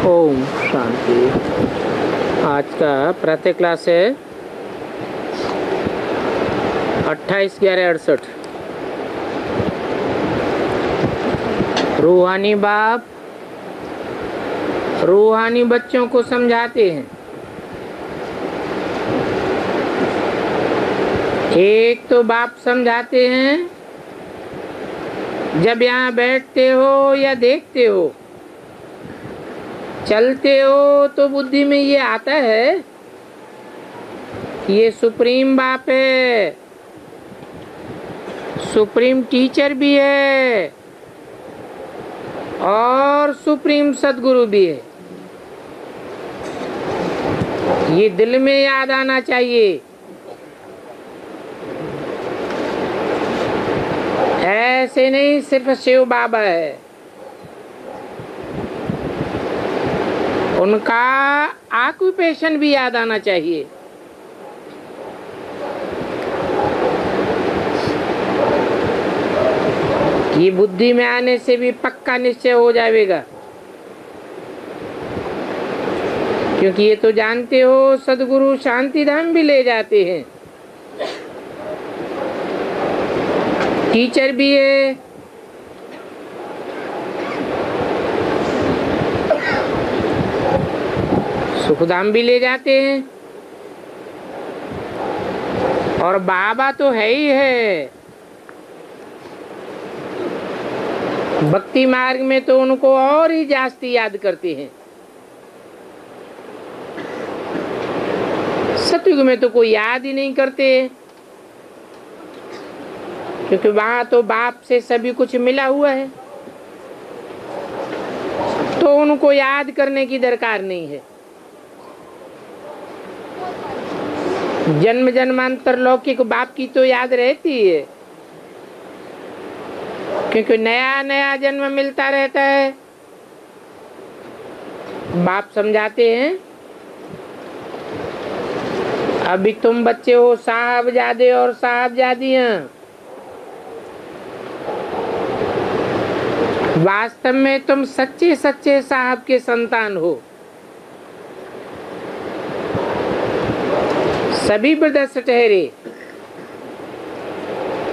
ओम शांति। आज का प्रातः क्लास है 28/11/68। रूहानी बाप रूहानी बच्चों को समझाते हैं। एक तो बाप समझाते हैं जब यहाँ बैठते हो या देखते हो, चलते हो तो बुद्धि में ये आता है कि ये सुप्रीम बाप है, सुप्रीम टीचर भी है और सुप्रीम सदगुरु भी है। ये दिल में याद आना चाहिए। ऐसे नहीं सिर्फ शिव बाबा है, उनका ऑक्यूपेशन भी याद आना चाहिए। ये बुद्धि में आने से भी पक्का निश्चय हो जाएगा, क्योंकि ये तो जानते हो सदगुरु शांति धाम भी ले जाते हैं, टीचर भी है, सुखधाम भी ले जाते हैं, और बाबा तो है ही है। भक्ति मार्ग में तो उनको और ही जास्ती याद करते हैं। सतयुग में तो कोई याद ही नहीं करते, क्योंकि वहां तो बाप से सभी कुछ मिला हुआ है, तो उनको याद करने की दरकार नहीं है। जन्म जन्मांतर लौकिक बाप की तो याद रहती है, क्योंकि नया नया जन्म मिलता रहता है। बाप समझाते हैं, अभी तुम बच्चे हो साहबजादे और साहबजादियां, वास्तव में तुम सच्चे सच्चे साहब के संतान हो। सभी ब्रदर्स ठहरे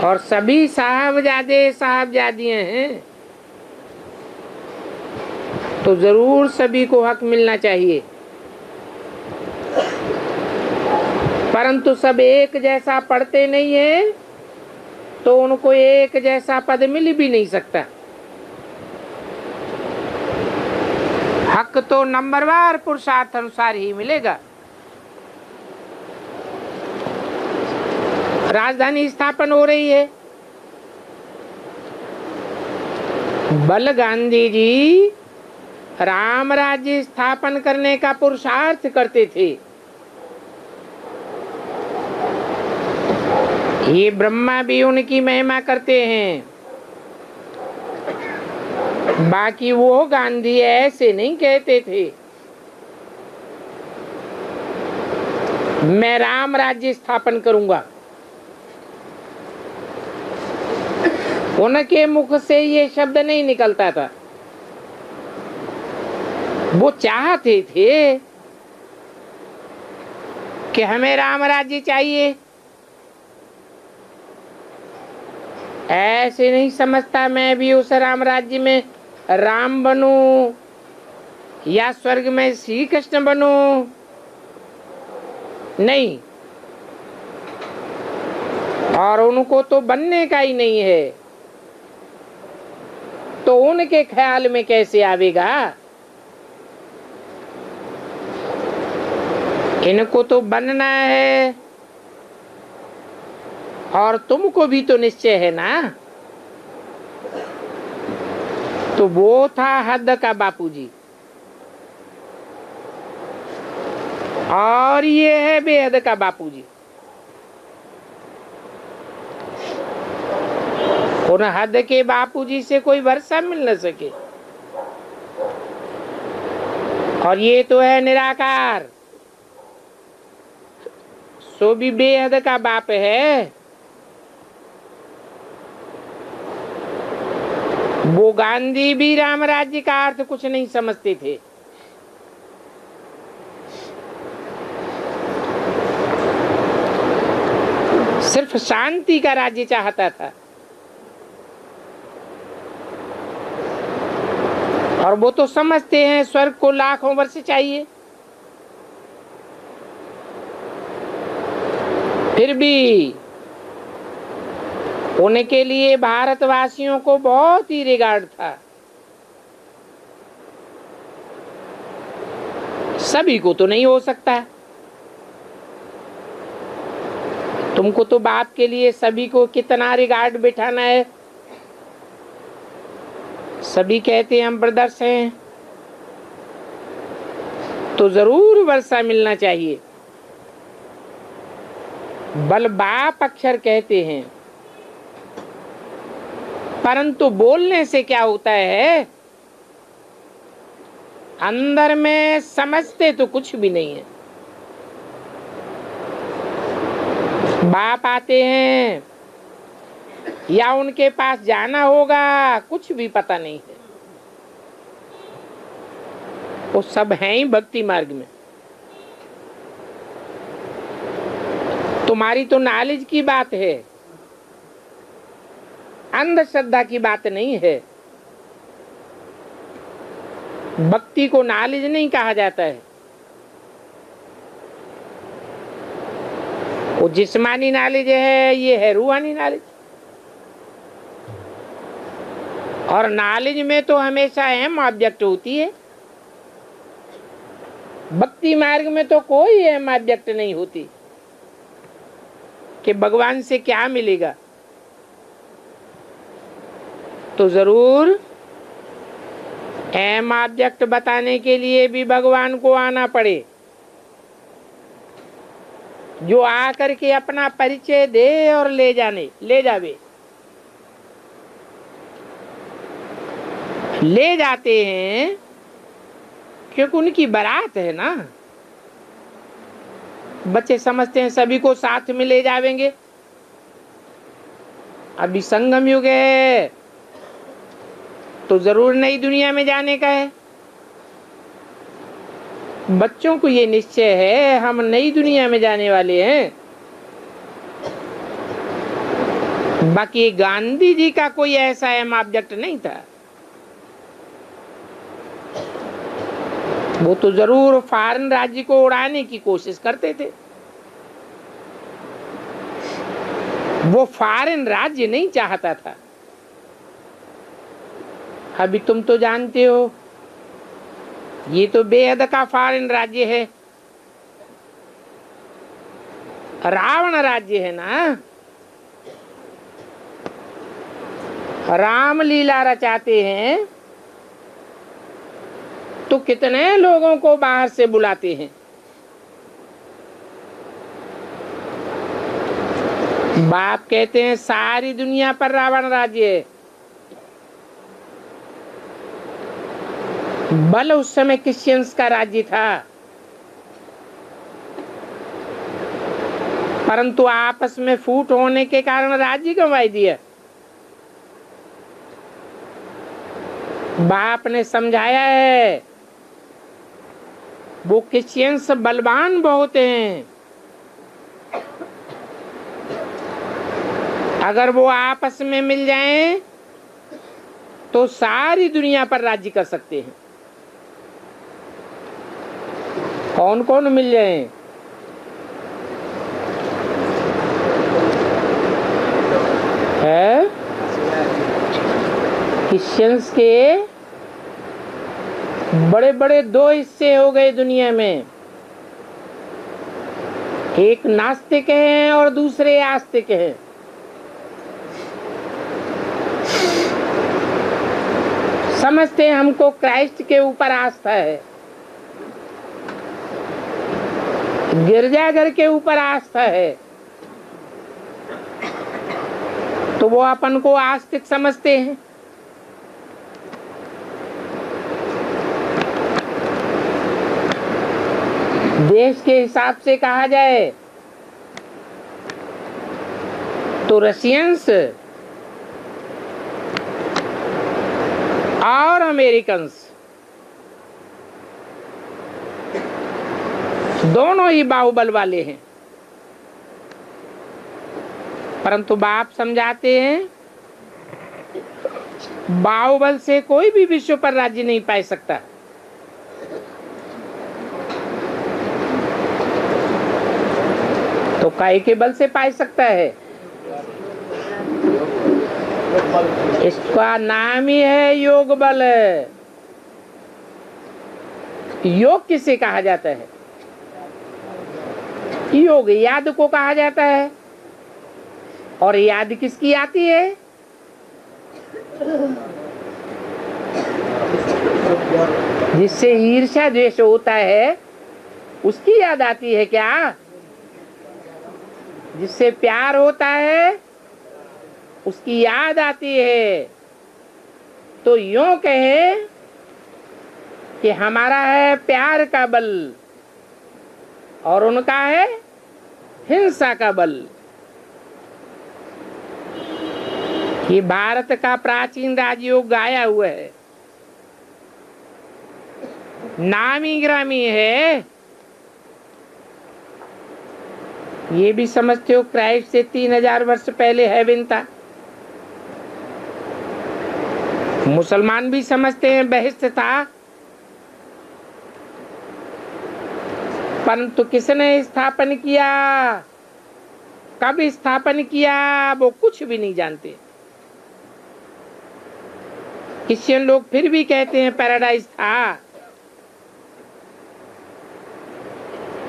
और सभी साहबजादे साहबजादियां हैं, तो जरूर सभी को हक मिलना चाहिए। परंतु सब एक जैसा पढ़ते नहीं है, तो उनको एक जैसा पद मिल भी नहीं सकता। हक तो नंबरवार पुरुषार्थ अनुसार ही मिलेगा। राजधानी स्थापन हो रही है, बल गांधी जी राम राज्य स्थापन करने का पुरुषार्थ करते थे। ये ब्रह्मा भी उनकी महिमा करते हैं। बाकी वो गांधी ऐसे नहीं कहते थे, मैं राम राज्य स्थापन करूंगा। उनके मुख से ये शब्द नहीं निकलता था। वो चाहते थे कि हमें राम राज्य चाहिए। ऐसे नहीं समझता मैं भी उस राम राज्य में राम बनूं या स्वर्ग में श्री कृष्ण बनूं, नहीं। और उनको तो बनने का ही नहीं है, तो उनके ख्याल में कैसे आवेगा। इनको तो बनना है, और तुमको भी तो निश्चय है ना। तो वो था हद का बापूजी, और ये है बेहद का बापूजी। उन हद के बापूजी से कोई वर्षा मिल न सके, और ये तो है निराकार, सो भी बेहद का बाप है। वो गांधी भी राम राज्य का अर्थ कुछ नहीं समझते थे। सिर्फ शांति का राज्य चाहता था, और वो तो समझते हैं स्वर्ग को लाखों वर्ष चाहिए। फिर भी उनके लिए भारतवासियों को बहुत ही रिगार्ड था। सभी को तो नहीं हो सकता। तुमको तो बाप के लिए सभी को कितना रिगार्ड बिठाना है। सभी कहते हैं हम ब्रदर्स हैं, तो जरूर वर्षा मिलना चाहिए। बल बाप अक्षर कहते हैं, परंतु बोलने से क्या होता है, अंदर में समझते तो कुछ भी नहीं है। बाप आते हैं या उनके पास जाना होगा, कुछ भी पता नहीं है। वो सब हैं ही भक्ति मार्ग में। तुम्हारी तो नॉलेज की बात है, अंधश्रद्धा की बात नहीं है। भक्ति को नॉलेज नहीं कहा जाता है। वो जिस्मानी नॉलेज है, ये है रूहानी नॉलेज। और नॉलेज में तो हमेशा अहम ऑब्जेक्ट होती है। भक्ति मार्ग में तो कोई अहम ऑब्जेक्ट नहीं होती कि भगवान से क्या मिलेगा। तो जरूर अहम ऑब्जेक्ट बताने के लिए भी भगवान को आना पड़े, जो आकर के अपना परिचय दे और ले जावे। ले जाते हैं क्योंकि उनकी बारात है ना। बच्चे समझते हैं सभी को साथ में ले जावेंगे। अभी संगम युग है तो जरूर नई दुनिया में जाने का है। बच्चों को ये निश्चय है हम नई दुनिया में जाने वाले हैं। बाकी गांधी जी का कोई ऐसा अहम ऑब्जेक्ट नहीं था। वो तो जरूर फॉरेन राज्य को उड़ाने की कोशिश करते थे। वो फॉरेन राज्य नहीं चाहता था। अभी तुम तो जानते हो ये तो बेहद का फॉरेन राज्य है, रावण राज्य है ना। राम लीला रचाते हैं तो कितने लोगों को बाहर से बुलाते हैं। बाप कहते हैं सारी दुनिया पर रावण राज्य है। बल उस समय क्रिश्चियंस का राज्य था, परंतु आपस में फूट होने के कारण राज्य गंवाई दिया। बाप ने समझाया है वो क्रिश्चियंस बलवान बहुत हैं। अगर वो आपस में मिल जाएं तो सारी दुनिया पर राज्य कर सकते हैं। कौन कौन मिल जाए? है क्रिश्चियंस के बड़े बड़े दो हिस्से हो गए दुनिया में। एक नास्तिक हैं और दूसरे आस्तिक हैं। समझते हैं हमको क्राइस्ट के ऊपर आस्था है, गिरजाघर के ऊपर आस्था है, तो वो अपन को आस्तिक समझते हैं। देश के हिसाब से कहा जाए तो रशियंस और अमेरिकन्स दोनों ही बाहुबल वाले हैं। परंतु बाप समझाते हैं बाहुबल से कोई भी विश्व पर राज्य नहीं पा सकता। तो काय के बल से पा सकता है? इसका नाम ही है योग बल। योग किसे कहा जाता है? योग याद को कहा जाता है। और याद किसकी आती है? जिससे ईर्ष्या द्वेष होता है उसकी याद आती है क्या? जिससे प्यार होता है उसकी याद आती है। तो यूं कहे कि हमारा है प्यार का बल और उनका है हिंसा का बल। ये भारत का प्राचीन राजयोग गाया हुआ है, नामी ग्रामी है। ये भी समझते हो क्राइस्ट से 3000 वर्ष पहले हेवन था। मुसलमान भी समझते हैं बहिष्ट था, परंतु किसने स्थापन किया, कब स्थापन किया, वो कुछ भी नहीं जानते। क्रिश्चियन लोग फिर भी कहते हैं पैराडाइज था,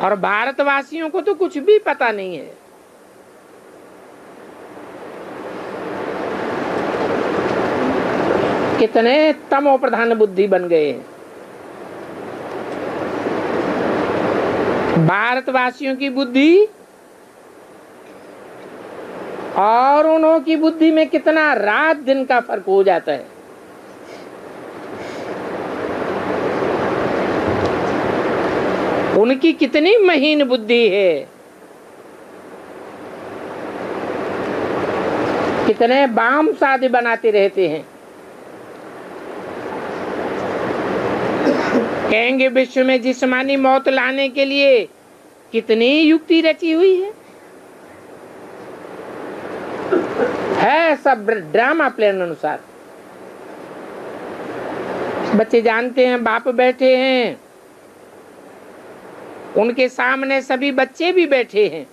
और भारतवासियों को तो कुछ भी पता नहीं है। कितने तमो प्रधान बुद्धि बन गए हैं। भारतवासियों की बुद्धि और उन्हों की बुद्धि में कितना रात दिन का फर्क हो जाता है। उनकी कितनी महीन बुद्धि है, कितने बाम शादी बनाते रहते हैं। कहेंगे विश्व में जिस्मानी मौत लाने के लिए कितनी युक्ति रची हुई है सब ड्रामा प्लान अनुसार। बच्चे जानते हैं, बाप बैठे हैं, उनके सामने सभी बच्चे भी बैठे हैं।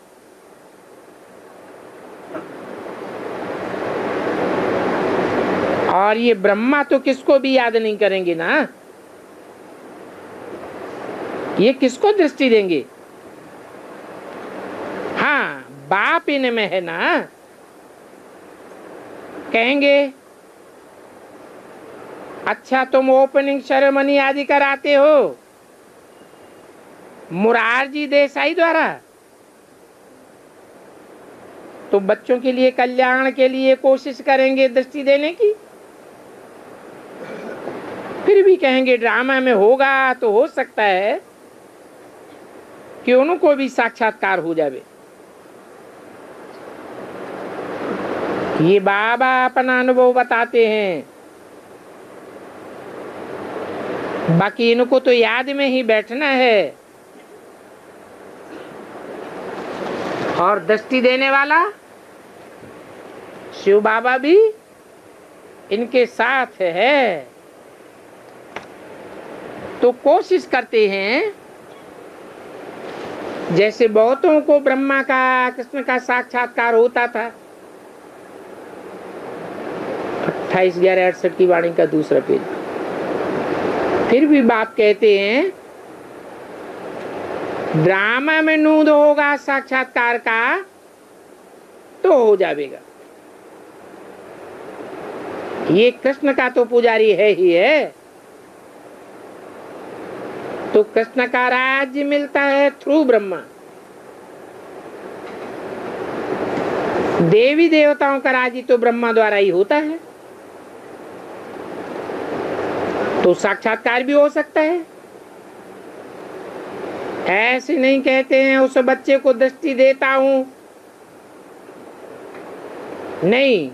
और ये ब्रह्मा तो किसको भी याद नहीं करेंगे ना, ये किसको दृष्टि देंगे? हाँ, बाप इनमें है ना। कहेंगे अच्छा तुम ओपनिंग सेरेमनी आदि कराते हो मुरारजी देसाई द्वारा, तो बच्चों के लिए कल्याण के लिए कोशिश करेंगे दृष्टि देने की। फिर भी कहेंगे ड्रामा में होगा तो हो सकता है कि उनको भी साक्षात्कार हो जावे। ये बाबा अपना अनुभव बताते हैं, बाकी इनको तो याद में ही बैठना है। और दृष्टि देने वाला शिव बाबा भी इनके साथ है। तो कोशिश करते हैं, जैसे बहुतों को ब्रह्मा का कृष्ण का साक्षात्कार होता था। 28/11/68 की वाणी का दूसरा पेज। फिर भी बाप कहते हैं ड्रामा में नूद होगा साक्षात्कार का तो हो जाएगा। ये कृष्ण का तो पुजारी है ही है, तो कृष्ण का राज्य मिलता है थ्रू ब्रह्मा। देवी देवताओं का राज्य तो ब्रह्मा द्वारा ही होता है, तो साक्षात्कार भी हो सकता है। ऐसे नहीं कहते हैं उस बच्चे को दृष्टि देता हूं, नहीं,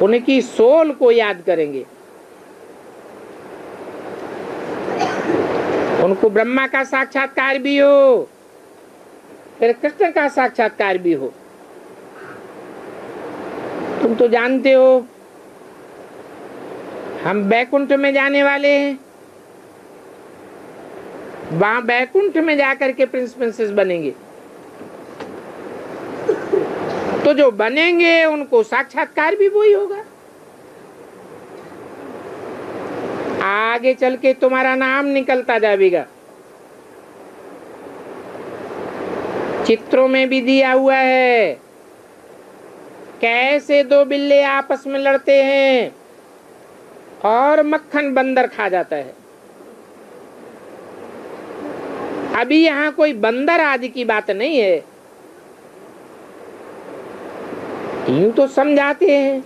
उनकी सोल को याद करेंगे। उनको ब्रह्मा का साक्षात्कार भी हो, फिर कृष्ण का साक्षात्कार भी हो। तुम तो जानते हो हम बैकुंठ में जाने वाले हैं, वहां बैकुंठ में जाकर के प्रिंस प्रिंसेस बनेंगे। तो जो बनेंगे उनको साक्षात्कार भी वही होगा। आगे चल के तुम्हारा नाम निकलता जाएगा। चित्रों में भी दिया हुआ है कैसे दो बिल्ले आपस में लड़ते हैं और मक्खन बंदर खा जाता है। अभी यहाँ कोई बंदर आदि की बात नहीं है, यूं तो समझाते हैं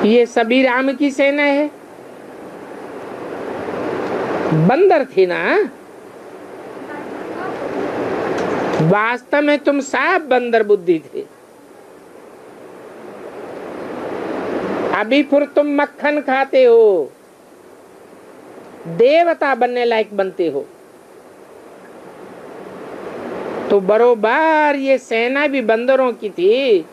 ये सभी राम की सेना है। बंदर थे ना, वास्तव में तुम सब बंदर बुद्धि थे। अभी फिर तुम मक्खन खाते हो, देवता बनने लायक बनते हो। तो बरोबर ये सेना भी बंदरों की थी।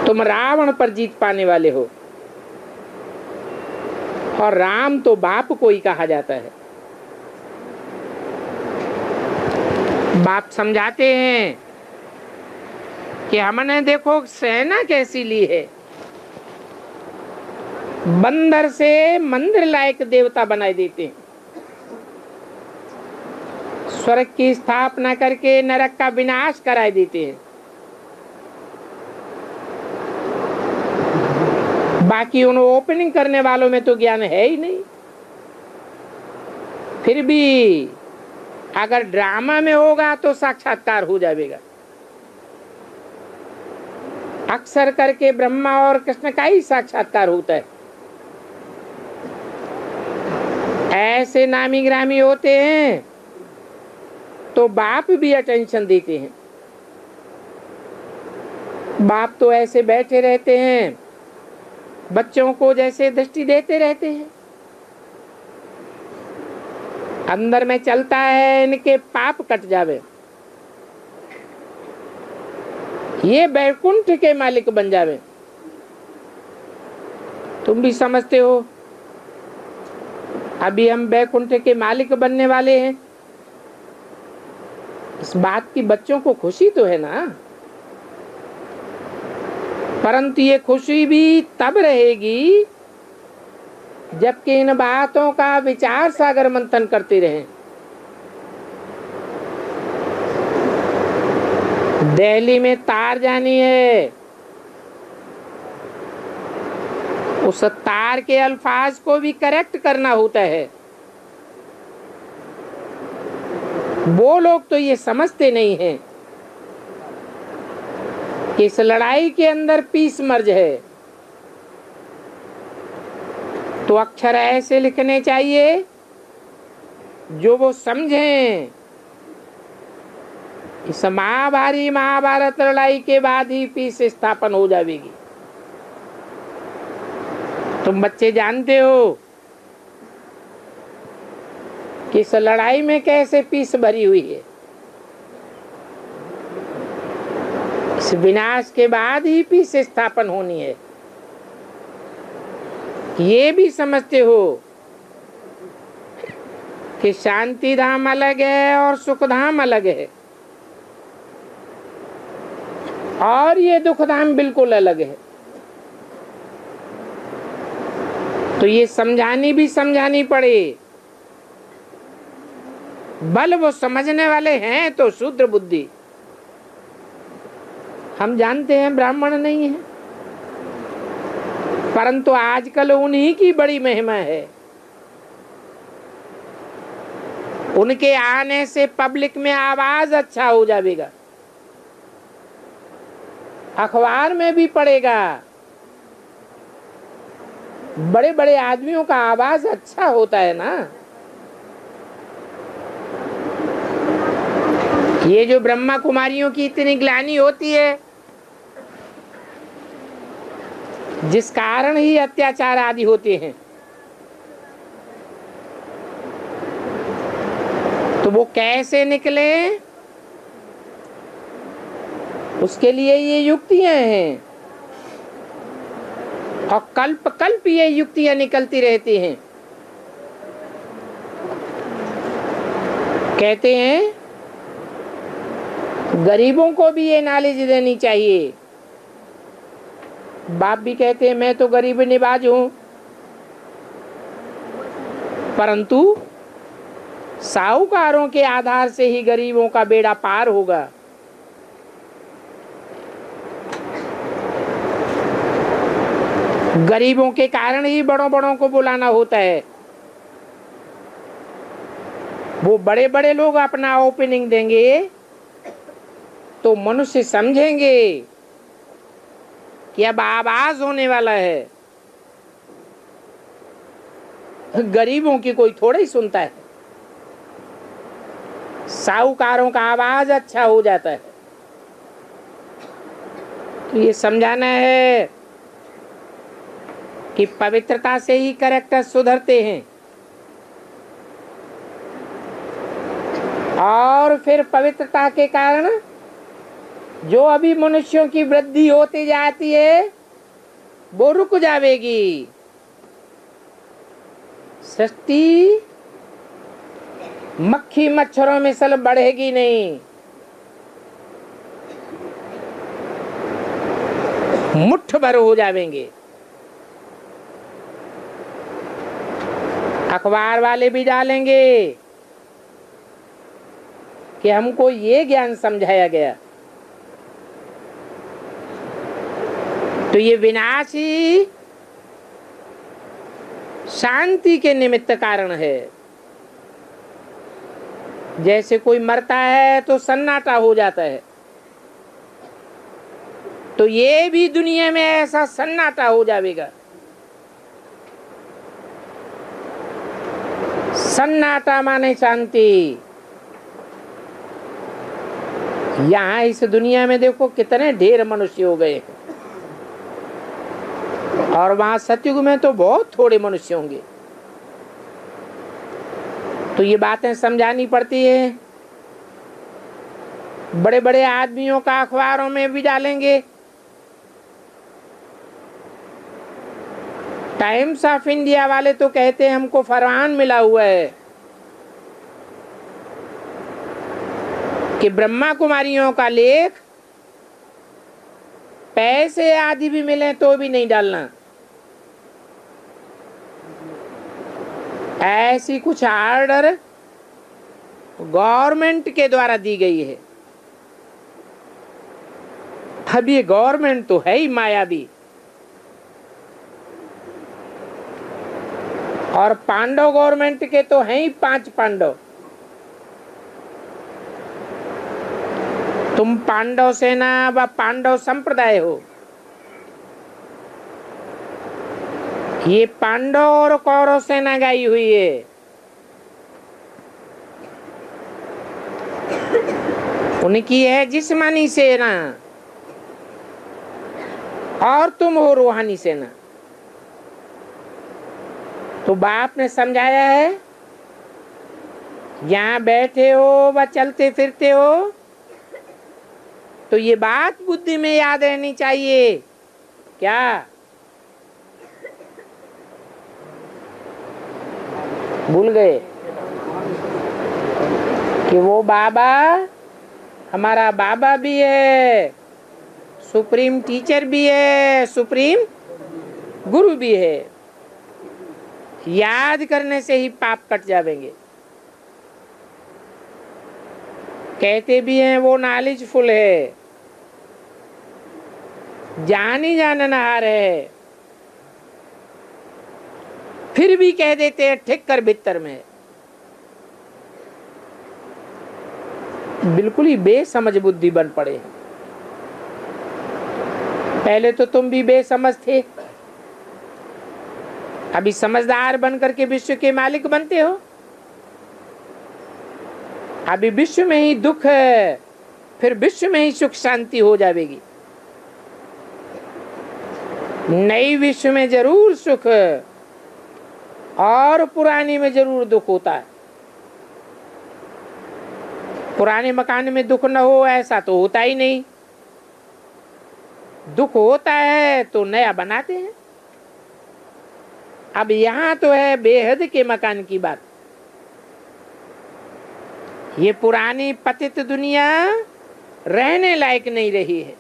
तुम रावण पर जीत पाने वाले हो, और राम तो बाप को ही कहा जाता है। बाप समझाते हैं कि हमने देखो सेना कैसी ली है, बंदर से मंदिर लायक देवता बनाए देते हैं, स्वर्ग की स्थापना करके नरक का विनाश कराए देते हैं। बाकी उन ओपनिंग करने वालों में तो ज्ञान है ही नहीं। फिर भी अगर ड्रामा में होगा तो साक्षात्कार हो जाएगा। अक्सर करके ब्रह्मा और कृष्ण का ही साक्षात्कार होता है। ऐसे नामी ग्रामी होते हैं तो बाप भी अटेंशन देते हैं। बाप तो ऐसे बैठे रहते हैं, बच्चों को जैसे दृष्टि देते रहते हैं। अंदर में चलता है इनके पाप कट जावे, ये बैकुंठ के मालिक बन जावे। तुम भी समझते हो अभी हम बैकुंठ के मालिक बनने वाले हैं। इस बात की बच्चों को खुशी तो है ना, परंतु ये खुशी भी तब रहेगी जबकि इन बातों का विचार सागर मंथन करते रहें। दिल्ली में तार जानी है, उस तार के अल्फाज को भी करेक्ट करना होता है। वो लोग तो ये समझते नहीं हैं कि इस लड़ाई के अंदर पीस मर्ज है, तो अक्षर ऐसे लिखने चाहिए जो वो समझें। इस महाभारत लड़ाई के बाद ही पीस स्थापन हो जाएगी। तुम बच्चे जानते हो कि इस लड़ाई में कैसे पीस भरी हुई है। इस विनाश के बाद ही पीस स्थापन होनी है। ये भी समझते हो कि शांति धाम अलग है और सुख धाम अलग है, और ये दुख धाम बिल्कुल अलग है। तो ये समझानी पड़े। बल वो समझने वाले हैं तो शूद्र बुद्धि, हम जानते हैं ब्राह्मण नहीं है, परंतु आजकल उन्हीं की बड़ी महिमा है। उनके आने से पब्लिक में आवाज अच्छा हो जाएगा, अखबार में भी पड़ेगा। बड़े बड़े आदमियों का आवाज अच्छा होता है ना। ये जो ब्रह्मा कुमारियों की इतनी ग्लानि होती है, जिस कारण ही अत्याचार आदि होते हैं, तो वो कैसे निकले? उसके लिए ये युक्तियां हैं और कल्प कल्प ये युक्तियां निकलती रहती हैं। कहते हैं गरीबों को भी ये नॉलेज देनी चाहिए। बाप भी कहते हैं मैं तो गरीब निवाज हूं, परंतु साहूकारों के आधार से ही गरीबों का बेड़ा पार होगा। गरीबों के कारण ही बड़ों बड़ों को बुलाना होता है। वो बड़े बड़े लोग अपना ओपनिंग देंगे तो मनुष्य समझेंगे कि अब आवाज होने वाला है। गरीबों की कोई थोड़ा ही सुनता है, साहूकारों का आवाज अच्छा हो जाता है। तो ये समझाना है कि पवित्रता से ही कैरेक्टर सुधरते हैं और फिर पवित्रता के कारण जो अभी मनुष्यों की वृद्धि होती जाती है वो रुक जाएगी। सृष्टि मक्खी मच्छरों में सल बढ़ेगी नहीं, मुट्ठ भर हो जाएंगे। अखबार वाले भी डालेंगे कि हमको ये ज्ञान समझाया गया। तो ये विनाश ही शांति के निमित्त कारण है। जैसे कोई मरता है तो सन्नाटा हो जाता है, तो ये भी दुनिया में ऐसा सन्नाटा हो जाएगा। सन्नाटा माने शांति। यहाँ इस दुनिया में देखो कितने ढेर मनुष्य हो गए और वहां सतयुग में तो बहुत थोड़े मनुष्य होंगे। तो ये बातें समझानी पड़ती है। बड़े बड़े आदमियों का अखबारों में भी डालेंगे। टाइम्स ऑफ इंडिया वाले तो कहते हैं हमको फरमान मिला हुआ है कि ब्रह्मा कुमारियों का लेख पैसे आदि भी मिले तो भी नहीं डालना। ऐसी कुछ आर्डर गवर्नमेंट के द्वारा दी गई है। अब ये गवर्नमेंट तो है ही मायावी और पांडव गवर्नमेंट के तो हैं ही 5 पांडव। तुम पांडव सेना व पांडव संप्रदाय हो। ये पांडव और कौरव सेना गाई हुई है। उनकी है जिस्मानी सेना और तुम हो रूहानी सेना। तो बाप ने समझाया है, यहाँ बैठे हो व चलते फिरते हो तो ये बात बुद्धि में याद रहनी चाहिए। क्या भूल गए कि वो बाबा हमारा बाबा भी है, सुप्रीम टीचर भी है, सुप्रीम गुरु भी है। याद करने से ही पाप कट जाएंगे। कहते भी हैं वो नॉलेजफुल है, जान ही जाननहार है, फिर भी कह देते हैं ठीक कर भीतर में। बिल्कुल ही बेसमझ बुद्धि बन पड़े। पहले तो तुम भी बेसमझ थे, अभी समझदार बन करके विश्व के मालिक बनते हो। अभी विश्व में ही दुख है, फिर विश्व में ही सुख शांति हो जाएगी। नई विश्व में जरूर सुख और पुरानी में जरूर दुख होता है। पुराने मकान में दुख न हो ऐसा तो होता ही नहीं। दुख होता है तो नया बनाते हैं। अब यहां तो है बेहद के मकान की बात। ये पुरानी पतित दुनिया रहने लायक नहीं रही है।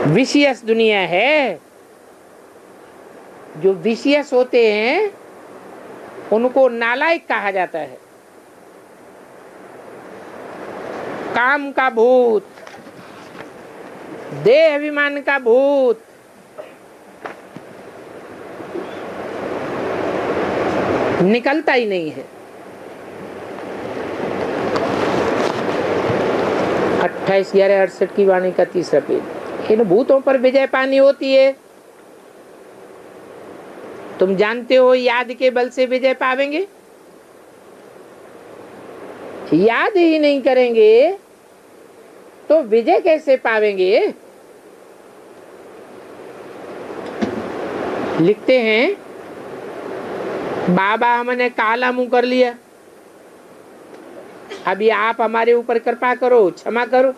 विशियस दुनिया है। जो विशियस होते हैं उनको नालायक कहा जाता है। काम का भूत, देह अभिमान का भूत, निकलता ही नहीं है। 28/11/68 की वाणी का 3रा पेज। इन भूतों पर विजय पानी होती है। तुम जानते हो याद के बल से विजय पावेंगे। याद ही नहीं करेंगे तो विजय कैसे पावेंगे। लिखते हैं बाबा हमने काला मुंह कर लिया, अभी आप हमारे ऊपर कृपा करो, क्षमा करो।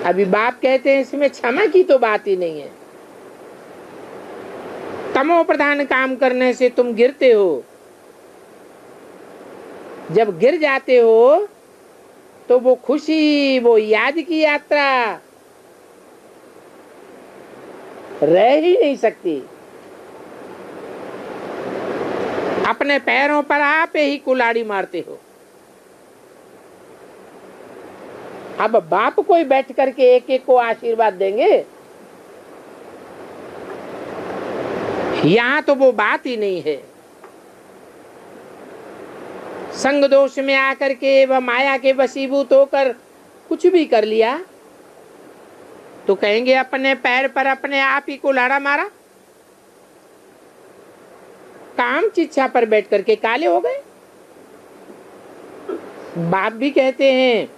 अभी बाप कहते हैं इसमें क्षमा की तो बात ही नहीं है। तमो प्रधान काम करने से तुम गिरते हो। जब गिर जाते हो तो वो खुशी, वो याद की यात्रा रह ही नहीं सकती। अपने पैरों पर आप ही कुल्हाड़ी मारते हो। अब बाप कोई बैठ करके एक एक को आशीर्वाद देंगे, यहां तो वो बात ही नहीं है। संग दोष में आकर के वह माया के वशीभूत होकर कुछ भी कर लिया तो कहेंगे अपने पैर पर अपने आप ही कुल्हाड़ा मारा। काम चिच्छा पर बैठ करके काले हो गए। बाप भी कहते हैं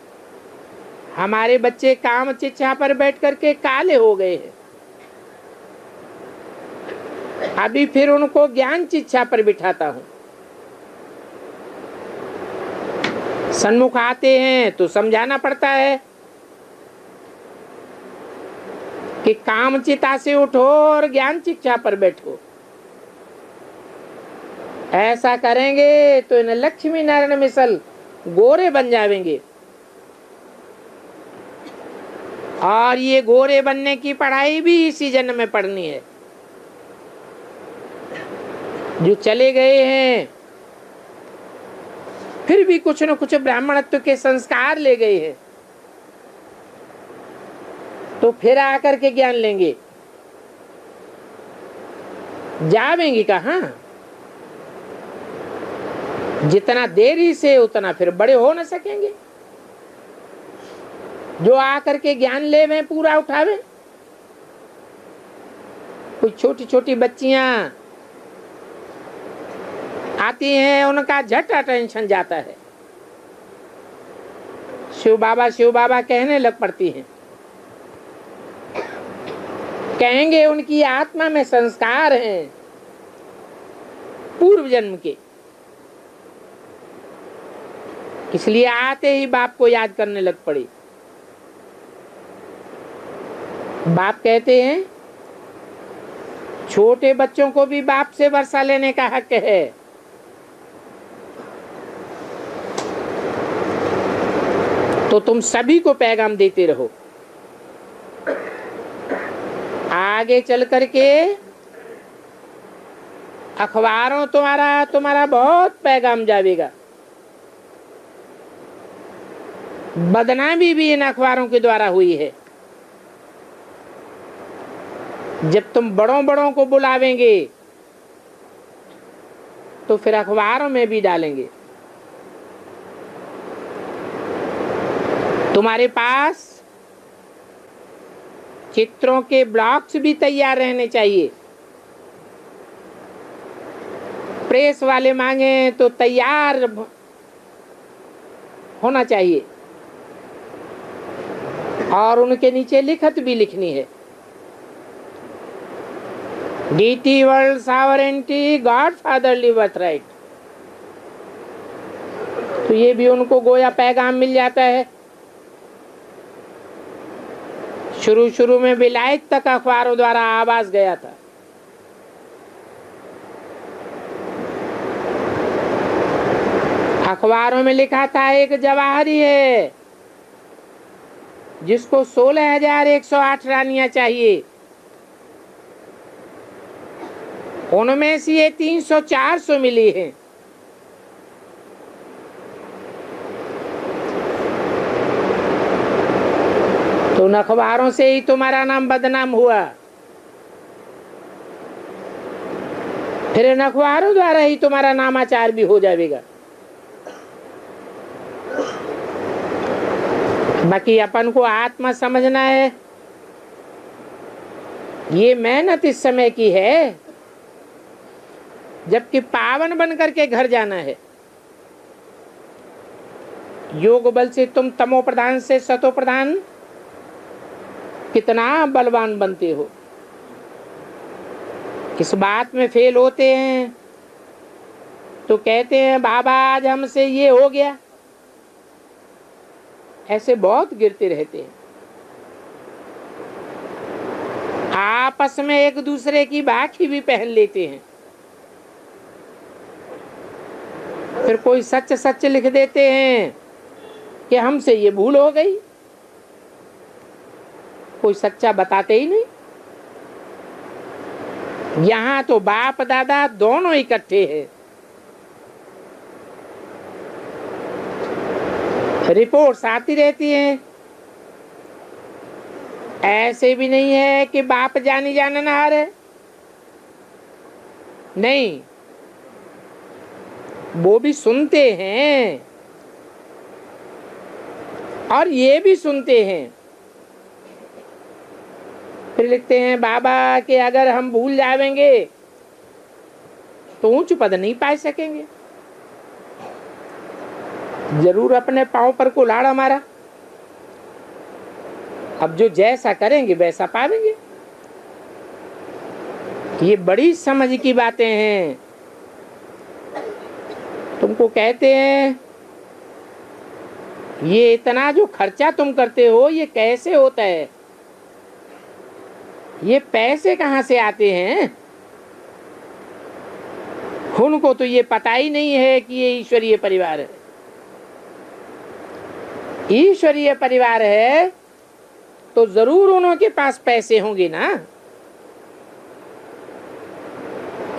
हमारे बच्चे काम चिच्छा पर बैठ करके काले हो गए हैं। अभी फिर उनको ज्ञान चिच्छा पर बिठाता हूं। सन्मुख आते हैं तो समझाना पड़ता है कि काम चिता से उठो और ज्ञान चिच्छा पर बैठो। ऐसा करेंगे तो इन लक्ष्मी नारायण मिसल गोरे बन जाएंगे। और ये गोरे बनने की पढ़ाई भी इसी जन्म में पढ़नी है। जो चले गए हैं फिर भी कुछ न कुछ ब्राह्मणत्व के संस्कार ले गए हैं तो फिर आकर के ज्ञान लेंगे। जावेंगे कहाँ। जितना देरी से उतना फिर बड़े हो न सकेंगे। जो आकर के ज्ञान ले में पूरा उठावे। कुछ छोटी छोटी बच्चियां आती हैं, उनका झट अटेंशन जाता है। शिव बाबा कहने लग पड़ती हैं। कहेंगे उनकी आत्मा में संस्कार हैं पूर्व जन्म के, इसलिए आते ही बाप को याद करने लग पड़ी। बाप कहते हैं छोटे बच्चों को भी बाप से वर्षा लेने का हक है। तो तुम सभी को पैगाम देते रहो। आगे चल करके अखबारों तुम्हारा बहुत पैगाम जाएगा। बदनामी भी इन अखबारों के द्वारा हुई है। जब तुम बड़ों को बुलावेंगे तो फिर अखबारों में भी डालेंगे। तुम्हारे पास चित्रों के ब्लॉक्स भी तैयार रहने चाहिए। प्रेस वाले मांगे तो तैयार होना चाहिए और उनके नीचे लिखत भी लिखनी है। Deity world sovereignty God fatherly birthright. तो ये भी उनको गोया पैगाम मिल जाता है। शुरू शुरू में विलायत तक अखबारों द्वारा आवाज गया था। अखबारों में लिखा था एक जवाहरी है जिसको 16,108 रानियां चाहिए, उनमें से ये 300-400 मिली है। तो उन अखबारों से ही तुम्हारा नाम बदनाम हुआ, फिर इन अखबारों द्वारा ही तुम्हारा नामाचार भी हो जाएगा। बाकी अपन को आत्मा समझना है, ये मेहनत इस समय की है जबकि पावन बन करके घर जाना है। योग बल से तुम तमो प्रधान से सतो प्रधान कितना बलवान बनते हो। इस बात में फेल होते हैं तो कहते हैं बाबा आज हमसे ये हो गया। ऐसे बहुत गिरते रहते हैं, आपस में एक दूसरे की बाखी भी पहन लेते हैं। फिर कोई सच सच लिख देते हैं कि हमसे ये भूल हो गई, कोई सच्चा बताते ही नहीं। यहां तो बाप दादा दोनों इकट्ठे हैं। रिपोर्ट्स आती रहती हैं। ऐसे भी नहीं है कि बाप जानी जाननहार है, नहीं, वो भी सुनते हैं और ये भी सुनते हैं। फिर लिखते हैं बाबा कि अगर हम भूल जाएंगे तो ऊंच पद नहीं पा सकेंगे। जरूर अपने पांव पर कुल्हाड़ा मारा, अब जो जैसा करेंगे वैसा पावेंगे। ये बड़ी समझ की बातें हैं। तुमको कहते हैं ये इतना जो खर्चा तुम करते हो ये कैसे होता है, ये पैसे कहां से आते हैं। उनको तो ये पता ही नहीं है कि ये ईश्वरीय परिवार है। ईश्वरीय परिवार है तो जरूर उनके पास पैसे होंगे ना।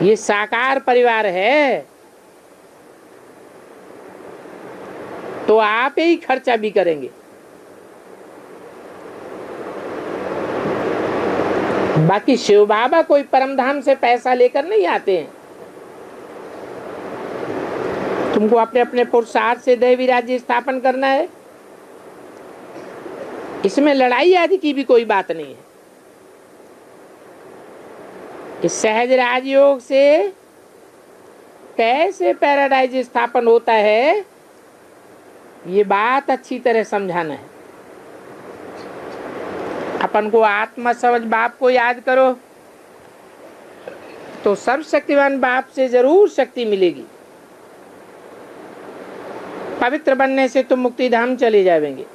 ये साकार परिवार है तो आप ही खर्चा भी करेंगे। बाकी शिव बाबा कोई परमधाम से पैसा लेकर नहीं आते हैं। तुमको अपने अपने पुरुषार्थ से दैवी राज्य स्थापन करना है। इसमें लड़ाई आदि की भी कोई बात नहीं है। इस सहज राजयोग से कैसे पैराडाइज स्थापन होता है ये बात अच्छी तरह समझाना है। अपन को आत्मा समझ बाप को याद करो तो सर्वशक्तिवान बाप से जरूर शक्ति मिलेगी। पवित्र बनने से तुम मुक्ति धाम चले जाएंगे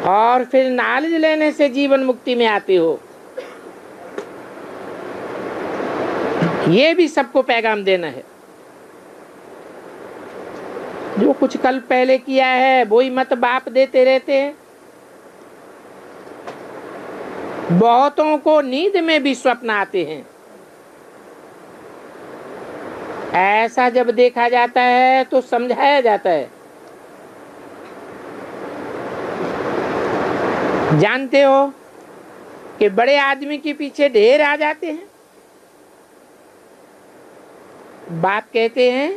और फिर नॉलेज लेने से जीवन मुक्ति में आते हो। ये भी सबको पैगाम देना है। जो कुछ कल पहले किया है वही मत बाप देते रहते हैं। बहुतों को नींद में भी स्वप्न आते हैं। ऐसा जब देखा जाता है तो समझाया जाता है। जानते हो कि बड़े आदमी के पीछे ढेर आ जाते हैं। बाप कहते हैं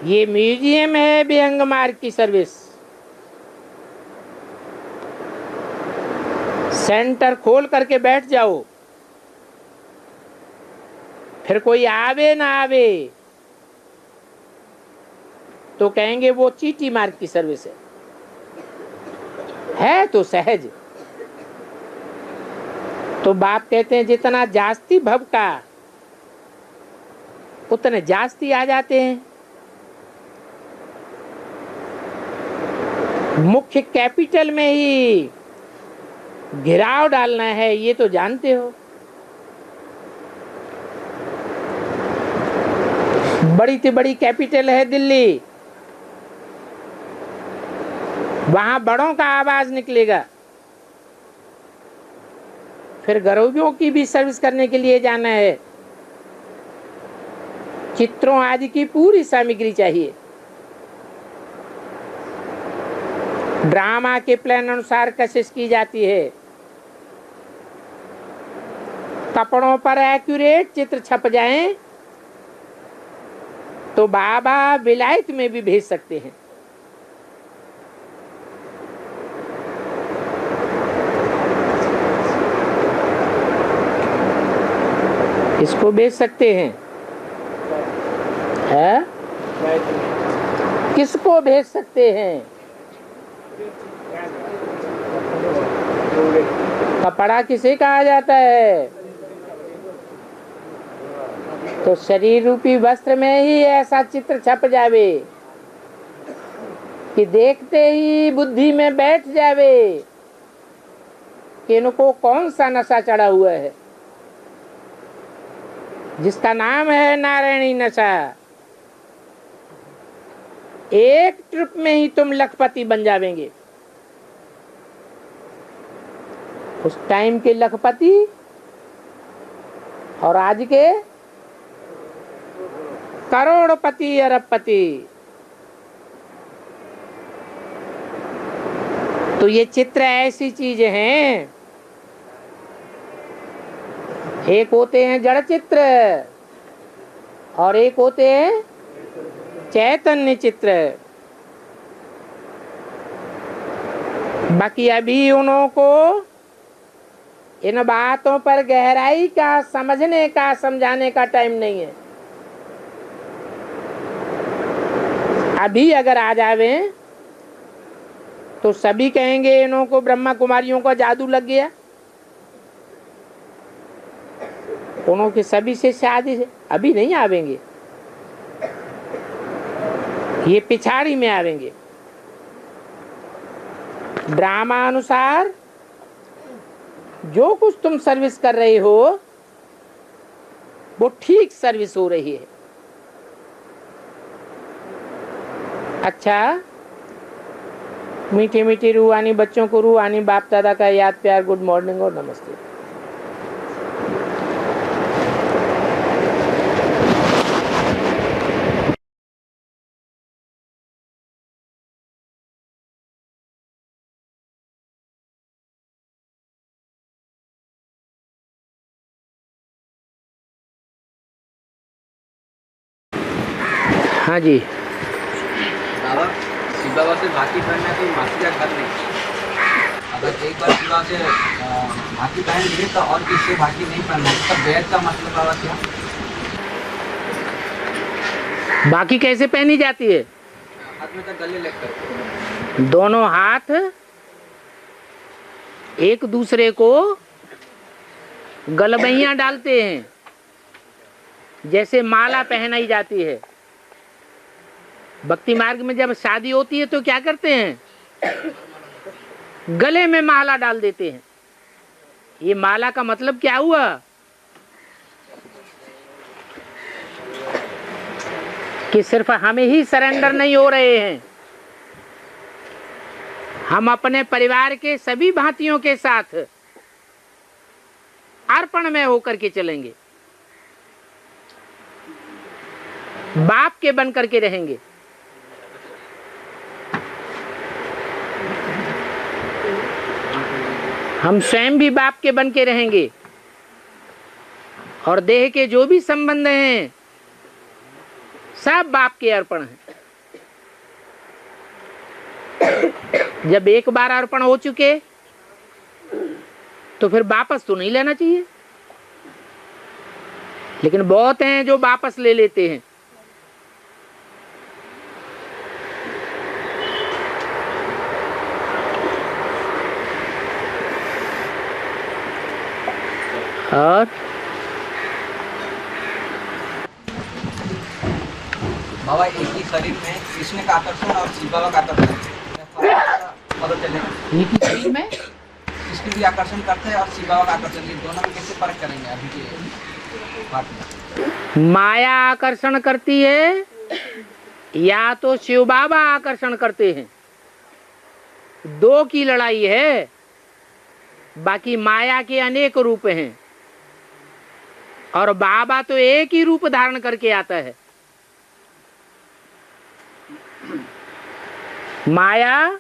ये म्यूजियम है विहंग मार्ग की सर्विस। सेंटर खोल करके बैठ जाओ, फिर कोई आवे ना आवे तो कहेंगे वो चीटी मार्ग की सर्विस है तो सहज। तो बाप कहते हैं जितना जास्ती भव का उतने जास्ती आ जाते हैं। मुख्य कैपिटल में ही घिराव डालना है, ये तो जानते हो। बड़ी से बड़ी कैपिटल है दिल्ली, वहां बड़ों का आवाज निकलेगा। फिर गरीबों की भी सर्विस करने के लिए जाना है, चित्रों आदि की पूरी सामग्री चाहिए। ड्रामा के प्लान अनुसार कशिश की जाती है। कपड़ों पर एक्यूरेट चित्र छप जाएं तो बाबा विलायत में भी भेज सकते हैं। इसको भेज सकते हैं, है? किसको भेज सकते हैं? कपड़ा किसे कहा जाता है? तो शरीर रूपी वस्त्र में ही ऐसा चित्र छप जावे कि देखते ही बुद्धि में बैठ जावे कि इनको कौन सा नशा चढ़ा हुआ है, जिसका नाम है नारायणी नशा। एक ट्रिप में ही तुम लखपति बन जावेंगे। उस टाइम के लखपति और आज के करोड़पति अरबपति। तो ये चित्र ऐसी चीजें हैं, एक होते हैं जड़ चित्र और एक होते हैं चैतन्य चित्र। बाकी अभी उनको इन बातों पर गहराई का समझने का, समझाने का टाइम नहीं है। अभी अगर आ जावे तो सभी कहेंगे इनको ब्रह्मा कुमारियों का जादू लग गया। उनके सभी से शादी से अभी नहीं आवेंगे, ये पिछाड़ी में आवेंगे। ड्रामा अनुसार जो कुछ तुम सर्विस कर रहे हो वो ठीक सर्विस हो रही है। अच्छा, मीठी मीठी रूहानी बच्चों को रूहानी बाप दादा का याद प्यार, गुड मॉर्निंग और नमस्ते। हाँ जी बाबा, शिव बाबा से भाती पहनना कोई माफी का घर नहीं। अगर एक बार शिव बाबा से भाती पहन लिए तो और किससे भाती नहीं पहनना। इसका बैद का मतलब बाबा क्या? बाकी कैसे पहनी जाती है? हाथ में तो गले लगकर दोनों हाथ एक दूसरे को गलबैया डालते हैं, जैसे माला पहनाई जाती है। भक्ति मार्ग में जब शादी होती है तो क्या करते हैं? गले में माला डाल देते हैं। ये माला का मतलब क्या हुआ? कि सिर्फ हमें ही सरेंडर नहीं हो रहे हैं, हम अपने परिवार के सभी भांतियों के साथ अर्पण में होकर के चलेंगे, बाप के बन करके रहेंगे। हम स्वयं भी बाप के बन के रहेंगे और देह के जो भी संबंध हैं सब बाप के अर्पण हैं। जब एक बार अर्पण हो चुके तो फिर वापस तो नहीं लेना चाहिए, लेकिन बहुत हैं जो वापस ले लेते हैं। और बाबा एक ही शरीर में कृष्ण का आकर्षण और शिव बाबा का आकर्षण पता चलेगा। एक ही शरीर में कृष्ण भी आकर्षण करते हैं और शिव बाबा का आकर्षण, ये दोनों में कैसे फर्क करेंगे अभी के बात में? माया आकर्षण करती है या तो शिव बाबा आकर्षण करते हैं, दो की लड़ाई है। बाकी माया के अनेक रूप हैं और बाबा तो एक ही रूप धारण करके आता है। माया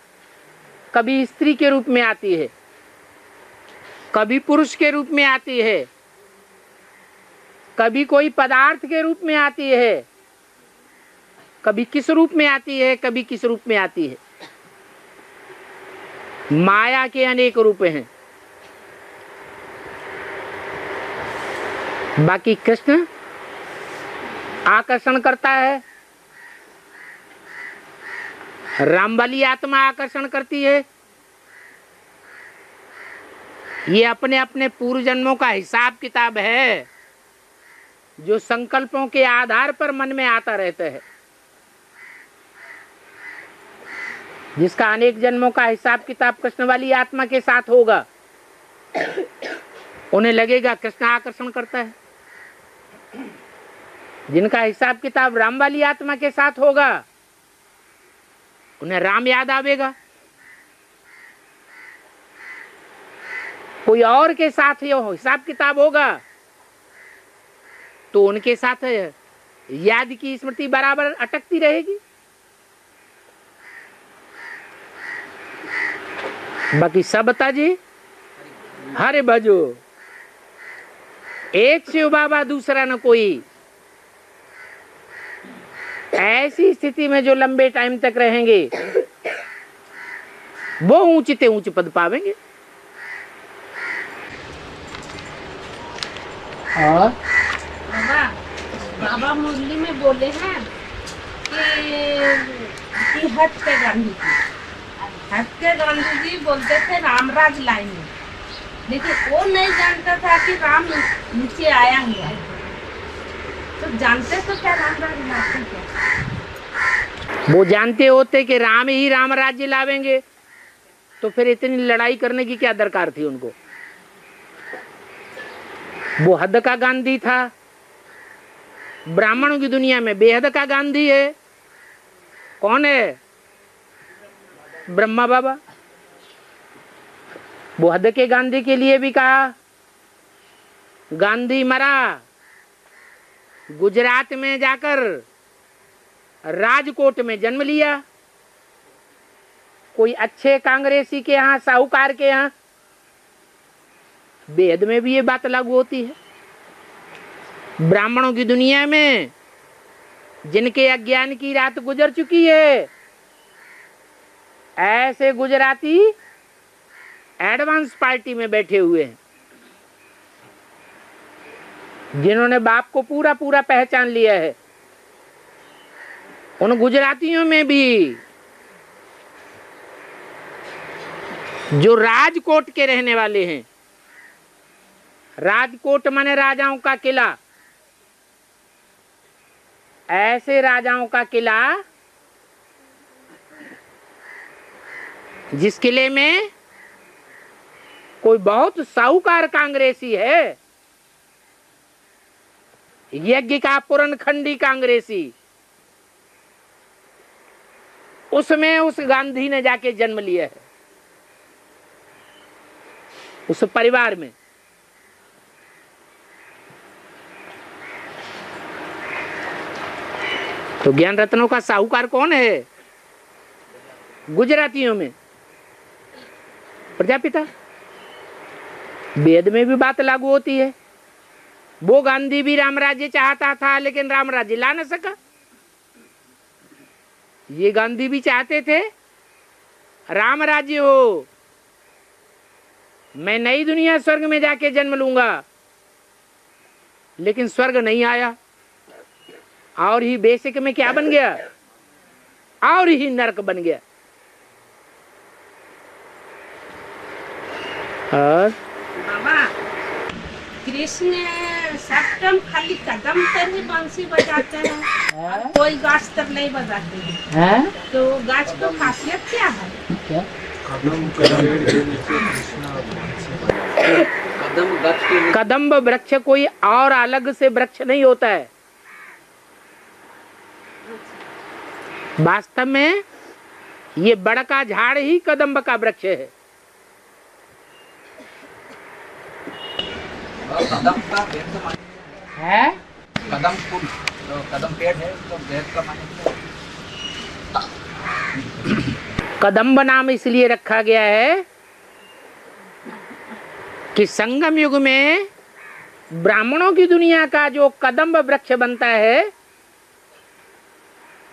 कभी स्त्री के रूप में आती है, कभी पुरुष के रूप में आती है, कभी कोई पदार्थ के रूप में आती है, कभी किस रूप में आती है, कभी किस रूप में आती है। माया के अनेक रूप हैं। बाकी कृष्ण आकर्षण करता है, राम वाली आत्मा आकर्षण करती है। ये अपने अपने पूर्व जन्मों का हिसाब किताब है जो संकल्पों के आधार पर मन में आता रहता है। जिसका अनेक जन्मों का हिसाब किताब कृष्ण वाली आत्मा के साथ होगा, उन्हें लगेगा कृष्ण आकर्षण करता है। जिनका हिसाब किताब राम वाली आत्मा के साथ होगा, उन्हें राम याद आवेगा। कोई और के साथ हिसाब किताब होगा तो उनके साथ याद की स्मृति बराबर अटकती रहेगी। बाकी सब ताजी हरे भजो, एक शिव बाबा दूसरा न कोई। ऐसी स्थिति में जो लंबे टाइम तक रहेंगे वो ऊंचे ऊंच पद पावेंगे। और बाबा मुरली में बोले हैं कि हट के गांधी जी बोलते थे रामराज लाएंगे, लेकिन वो नहीं जानता था कि राम नीचे आया हुआ है। तो जानते तो क्या रामराज लाते क्या? वो जानते होते कि राम ही राम राज्य लावेंगे तो फिर इतनी लड़ाई करने की क्या दरकार थी उनको। वो हद का गांधी था। ब्राह्मणों की दुनिया में बेहद का गांधी है। कौन है? ब्रह्मा बाबा। वो हद के गांधी के लिए भी कहा, गांधी मरा, गुजरात में जाकर राजकोट में जन्म लिया, कोई अच्छे कांग्रेसी के यहाँ, साहूकार के यहाँ। वेद में भी ये बात लागू होती है। ब्राह्मणों की दुनिया में जिनके अज्ञान की रात गुजर चुकी है, ऐसे गुजराती एडवांस पार्टी में बैठे हुए हैं, जिन्होंने बाप को पूरा पूरा पहचान लिया है। उन गुजरातियों में भी जो राजकोट के रहने वाले हैं, राजकोट माने राजाओं का किला, ऐसे राजाओं का किला जिस किले में कोई बहुत साहूकार कांग्रेसी है, यज्ञ का पुरनखंडी कांग्रेसी, उसमें उस गांधी ने जाके जन्म लिया है, उस परिवार में। तो ज्ञान रत्नों का साहूकार कौन है? गुजरातियों में प्रजापिता। वेद में भी बात लागू होती है। वो गांधी भी राम राज्य चाहता था, लेकिन राम राज्य ला न सका। ये गांधी भी चाहते थे राम राज्य हो, मैं नई दुनिया स्वर्ग में जाके जन्म लूंगा, लेकिन स्वर्ग नहीं आया। और ही बेसिक में क्या बन गया? और ही नरक बन गया। और बाबा कृष्ण सब टाइम खाली कदम तर ही बंसी बजाते हैं और कोई गाछ तर नहीं बजाते हैं। तो गाछ की खासियत क्या है? क्या? कदम गछ के कदम्ब वृक्ष कोई और अलग से वृक्ष नहीं होता है। वास्तव में ये बड़ का झाड़ ही कदम्ब का वृक्ष है। कदम का वेद का माने है कदम फूल तो कदम पेड़ है तो वेद का माने कदम्ब नाम इसलिए रखा गया है कि संगम युग में ब्राह्मणों की दुनिया का जो कदम्ब वृक्ष बनता है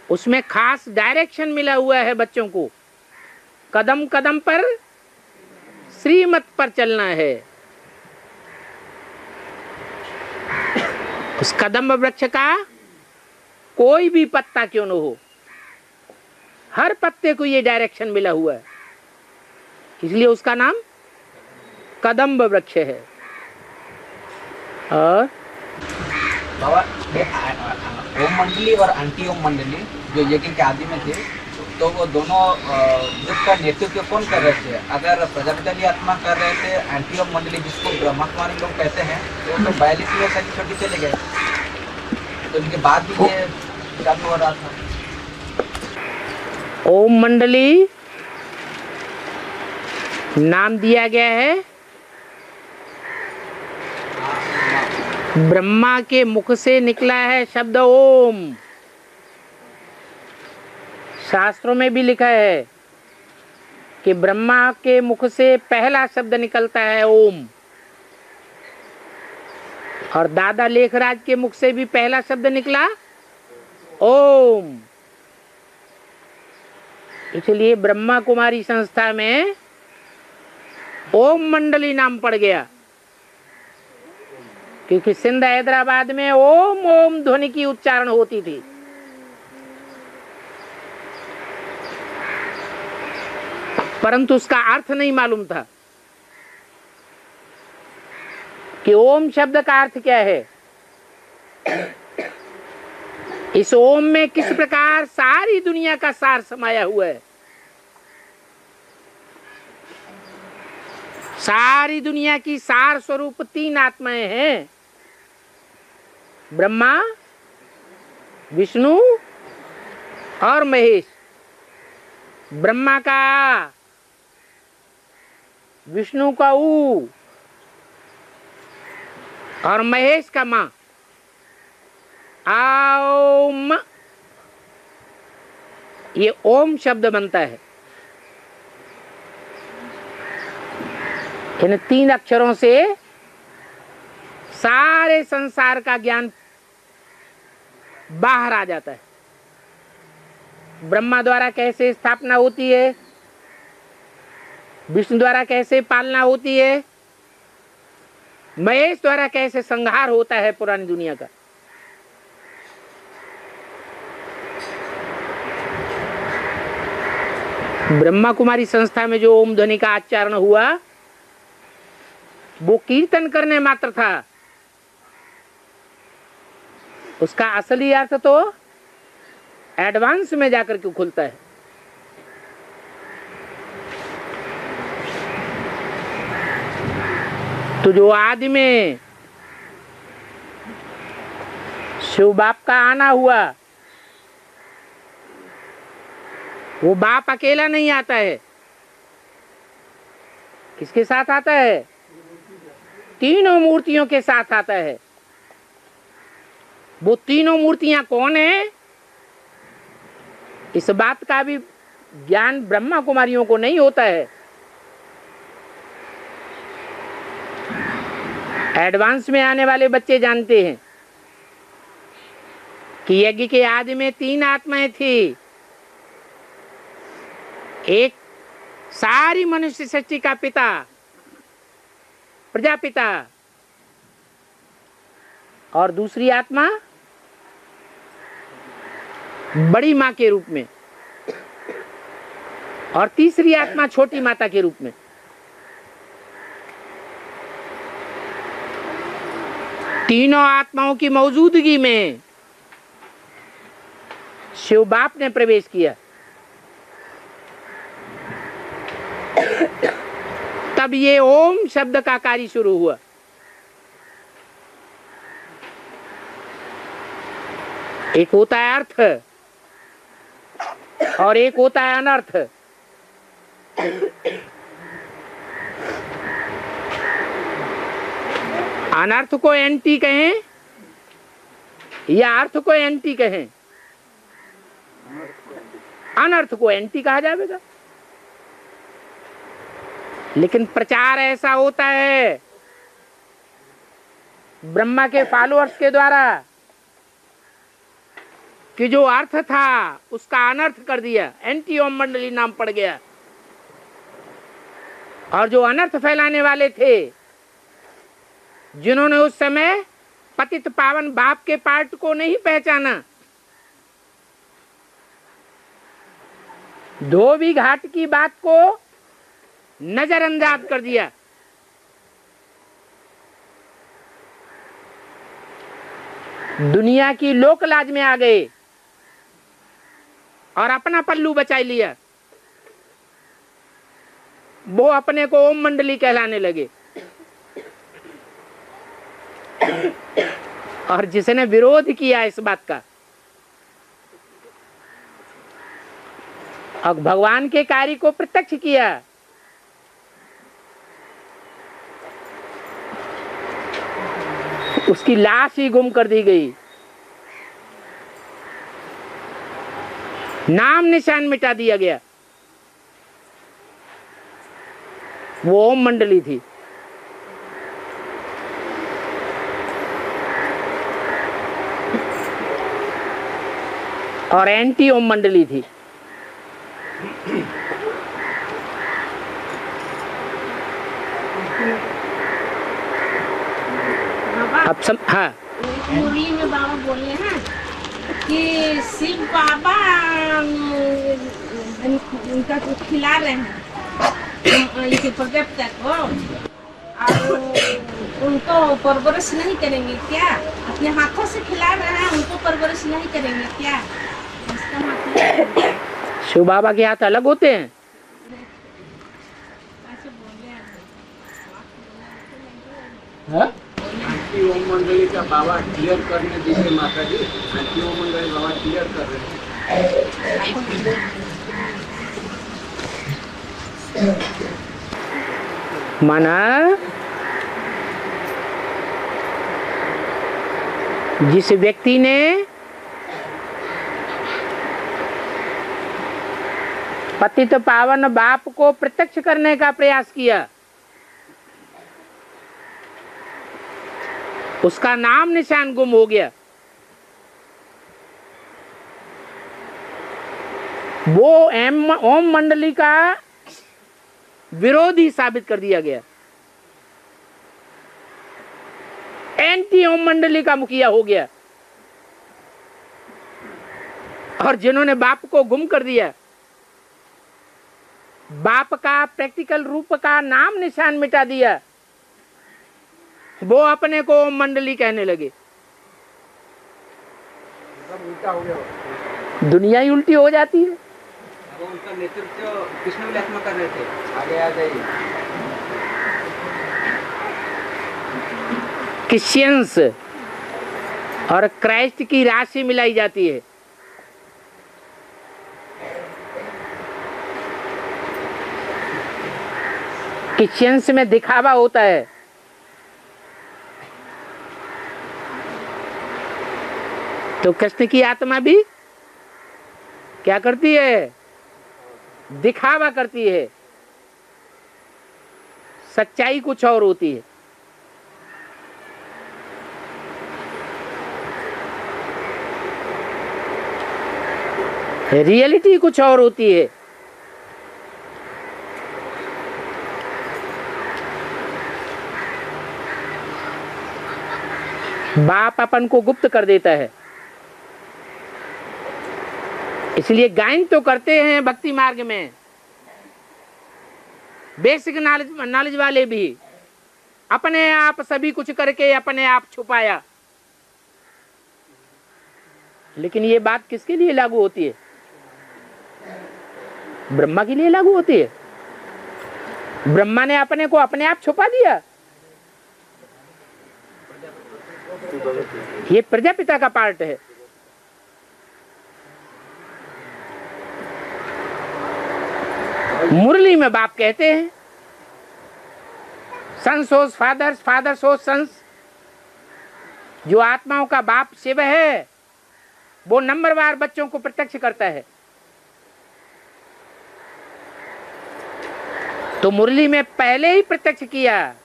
उसमें खास डायरेक्शन मिला हुआ है बच्चों को। कदम कदम पर श्रीमत पर चलना है। उस कदम्ब वृक्ष का कोई भी पत्ता क्यों न हो, हर पत्ते को ये डायरेक्शन मिला हुआ है, इसलिए उसका नाम कदम्ब वृक्ष है। और बाबा ओम मंडली और एंटी ओम मंडली जो यज्ञ के आदि में थे तो वो दोनों ग्रुप का नेतृत्व कौन कर रहे थे? अगर प्रजापिता आत्मा कर रहे थे एंटी ओम मंडली जिसको ब्रह्मा कुमारी लोग कहते हैं तो 42वें सदी छोटी चले गए, तो उनके बाद भी ये चालू हो रहा था। ओम मंडली नाम दिया गया है ब्रह्मा के मुख से निकला है शब्द ओम। शास्त्रों में भी लिखा है कि ब्रह्मा के मुख से पहला शब्द निकलता है ओम, और दादा लेखराज के मुख से भी पहला शब्द निकला ओम। इसलिए ब्रह्मा कुमारी संस्था में ओम मंडली नाम पड़ गया, क्योंकि सिंध हैदराबाद में ओम ओम ध्वनि की उच्चारण होती थी। परंतु उसका अर्थ नहीं मालूम था कि ओम शब्द का अर्थ क्या है। इस ओम में किस प्रकार सारी दुनिया का सार समाया हुआ है। सारी दुनिया की सार स्वरूप 3 आत्माएं हैं, ब्रह्मा, विष्णु और महेश। ब्रह्मा का आ, विष्णु का ऊ और महेश का मां। ओम, ये ओम शब्द बनता है। इन 3 अक्षरों से सारे संसार का ज्ञान बाहर आ जाता है। ब्रह्मा द्वारा कैसे स्थापना होती है, विष्णु द्वारा कैसे पालना होती है, महेश द्वारा कैसे संहार होता है पुरानी दुनिया का। ब्रह्मा कुमारी संस्था में जो ओम ध्वनि का आचरण हुआ वो कीर्तन करने मात्र था। उसका असली अर्थ तो एडवांस में जाकर के खुलता है। तो जो आदि में शिव बाप का आना हुआ, वो बाप अकेला नहीं आता है। किसके साथ आता है? तीनों मूर्तियों के साथ आता है। वो तीनों मूर्तियां कौन है, इस बात का भी ज्ञान ब्रह्मा कुमारियों को नहीं होता है। एडवांस में आने वाले बच्चे जानते हैं कि यज्ञ के आदि में 3 आत्माएं थी। एक सारी मनुष्य सृष्टि का पिता प्रजापिता, और दूसरी आत्मा बड़ी मां के रूप में, और तीसरी आत्मा छोटी माता के रूप में। तीनों आत्माओं की मौजूदगी में शिव बाप ने प्रवेश किया। तब ये ओम शब्द का कार्य शुरू हुआ। एक होता है अर्थ और एक होता है अनर्थ। अनर्थ को एंटी कहें या अर्थ को एंटी कहें? अनर्थ को एंटी कहा जाएगा। लेकिन प्रचार ऐसा होता है ब्रह्मा के फॉलोअर्स के द्वारा कि जो अर्थ था उसका अनर्थ कर दिया, एंटी ओम मंडली नाम पड़ गया। और जो अनर्थ फैलाने वाले थे, जिन्होंने उस समय पतित पावन बाप के पार्ट को नहीं पहचाना, धोबी घाट की बात को नजरअंदाज कर दिया, दुनिया की लोक लाज में आ गए और अपना पल्लू बचा लिया, वो अपने को ओम मंडली कहलाने लगे। और जिसने विरोध किया इस बात का, और भगवान के कार्य को प्रत्यक्ष किया, उसकी लाश ही गुम कर दी गई, नाम निशान मिटा दिया गया। वो ओम मंडली थी। और एंटी ओम मंडली थी। अब सब हाँ, मुरली में बाबा बोले हैं कि शिव बाबा उनका कुछ खिला रहे हैं इसे प्रदेवता को, और उनको परवरिश नहीं करेंगे क्या? अपने हाथों से खिला रहे हैं, उनको परवरिश नहीं करेंगे क्या? इसका मतलब शिव बाबा के हाथ अलग होते हैं। ऐसे बोले हाँ? आंटी ओम मंडली का बाबा क्लियर करने दीजिए माता जी। आंटी ओम मंडली बाबा क्लियर कर रहे हैं। माना जिस व्यक्ति ने पतित पावन बाप को प्रत्यक्ष करने का प्रयास किया, उसका नाम निशान गुम हो गया। वो ओम मंडली का विरोधी साबित कर दिया गया, एंटी ओम मंडली का मुखिया हो गया। और जिन्होंने बाप को गुम कर दिया, बाप का प्रैक्टिकल रूप का नाम निशान मिटा दिया, वो अपने को ओम मंडली कहने लगे। उल्टा हो गया, दुनिया ही उल्टी हो जाती है। वो उनका नेतृत्व कृष्ण विलासमा कर रहे थे। आगे आ जाइए। क्रिश्चियंस और क्राइस्ट की राशि मिलाई जाती है। क्रिश्चियंस में दिखावा होता है, तो कृष्ण की आत्मा भी क्या करती है? दिखावा करती है। सच्चाई कुछ और होती है, रियलिटी कुछ और होती है। बाप अपन को गुप्त कर देता है, इसलिए गायन तो करते हैं भक्ति मार्ग में, बेसिक नॉलेज वाले भी, अपने आप सभी कुछ करके अपने आप छुपाया। लेकिन ये बात किसके लिए लागू होती है? ब्रह्मा के लिए लागू होती है। ब्रह्मा ने अपने को अपने आप छुपा दिया। ये प्रजापिता का पार्ट है। मुरली में बाप कहते हैं सन्स होस फादर्स, फादर्स होस सन्स। जो आत्माओं का बाप शिव है वो नंबरवार बच्चों को प्रत्यक्ष करता है। तो मुरली में पहले ही प्रत्यक्ष किया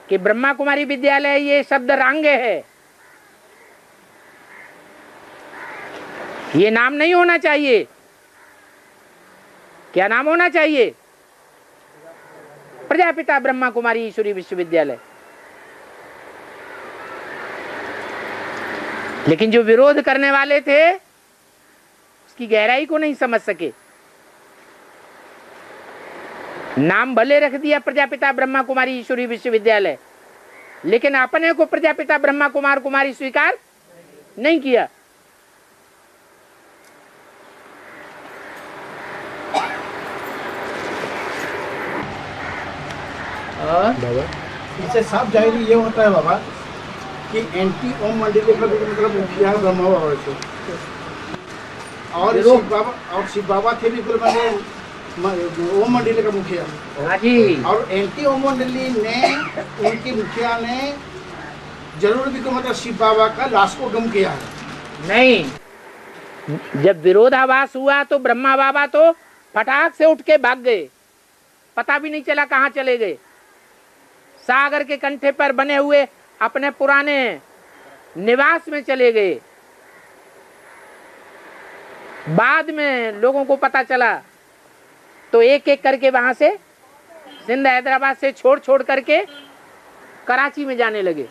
कि ब्रह्मा कुमारी विद्यालय ये शब्द रांगे है, ये नाम नहीं होना चाहिए। क्या नाम होना चाहिए? प्रजापिता ब्रह्मा कुमारी ईश्वरी विश्वविद्यालय। लेकिन जो विरोध करने वाले थे उसकी गहराई को नहीं समझ सके। नाम भले रख दिया प्रजापिता ब्रह्मा कुमारी ईश्वरी विश्वविद्यालय, लेकिन अपने को प्रजापिता ब्रह्मा कुमार कुमारी स्वीकार नहीं किया। बाबा इससे साफ जाहिर ये होता है बाबा कि एंटी ओम मंडली का भी मतलब मुखिया है ब्रह्मा बाबा से, और शिव बाबा थे भी कुल मैंने ओम मंडली का मुखिया। हाँ जी। और एंटी ओम मंडली ने उनकी मुखिया ने जरूर भी मतलब शिव बाबा का लाश को गम किया है। नहीं, जब विरोधाभास हुआ तो ब्रह्मा बाबा तो फटाक से उठ के भाग गए, पता भी नहीं चला कहाँ चले गए। सागर के कंठे पर बने हुए अपने पुराने निवास में चले गए। बाद में लोगों को पता चला तो एक एक करके वहां से सिंध हैदराबाद से छोड़ छोड़ करके कराची में जाने लगे।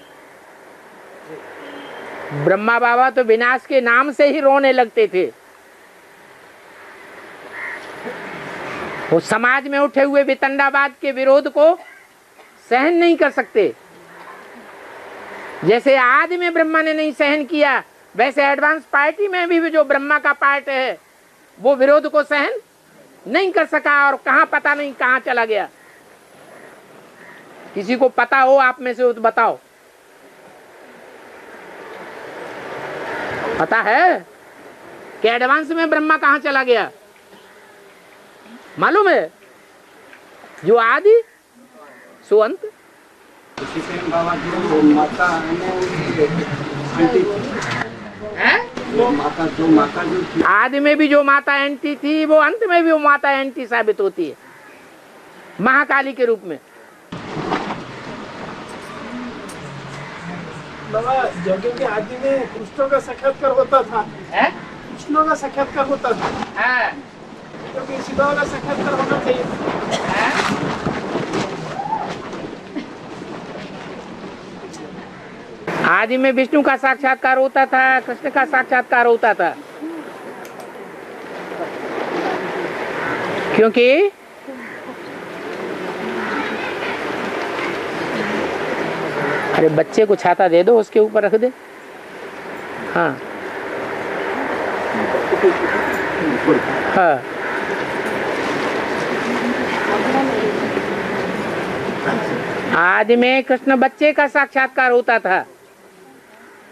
ब्रह्मा बाबा तो विनाश के नाम से ही रोने लगते थे। वो समाज में उठे हुए वितंडावाद के विरोध को सहन नहीं कर सकते। जैसे आदि में ब्रह्मा ने नहीं सहन किया, वैसे एडवांस पार्टी में भी जो ब्रह्मा का पार्ट है वो विरोध को सहन नहीं कर सका और कहां पता नहीं कहां चला गया। किसी को पता हो आप में से तो बताओ, पता है कि एडवांस में ब्रह्मा कहां चला गया? मालूम है? जो आदि सो अंत। उसी से बाबा जो माता माता जो थी, आदि में भी जो माता एंटी थी वो अंत में भी वो माता एंटी साबित होती है, महाकाली के रूप में। बाबा जगह के आदि में कृष्णों का साक्षात्कार होता था, कृष्णों का साक्षात्कार होता था, क्योंकि शिव बाबा का साक्षात्कार होना चाहिए। आदि में विष्णु का साक्षात्कार होता था, कृष्ण का साक्षात्कार होता था, क्योंकि अरे बच्चे को छाता दे दो, उसके ऊपर रख दे। हाँ हाँ। आदि में कृष्ण बच्चे का साक्षात्कार होता था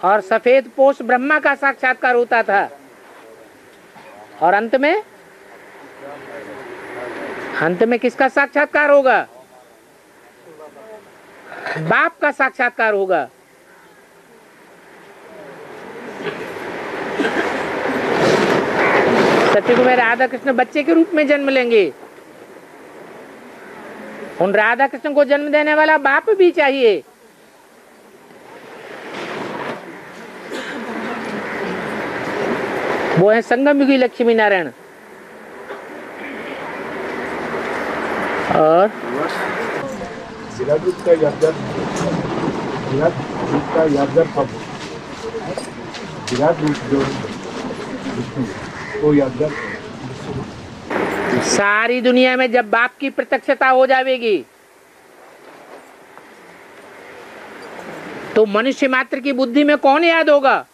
और सफेद पोष ब्रह्मा का साक्षात्कार होता था, और अंत में किसका साक्षात्कार होगा? बाप का साक्षात्कार होगा। सत्य में राधा कृष्ण बच्चे के रूप में जन्म लेंगे। उन राधा कृष्ण को जन्म देने वाला बाप भी चाहिए। वो है संगम युगी लक्ष्मी नारायण। और विराट का यादगार था, विराट रूप जो वो यादगार। सारी दुनिया में जब बाप की प्रत्यक्षता हो जाएगी तो मनुष्य मात्र की बुद्धि में कौन याद होगा?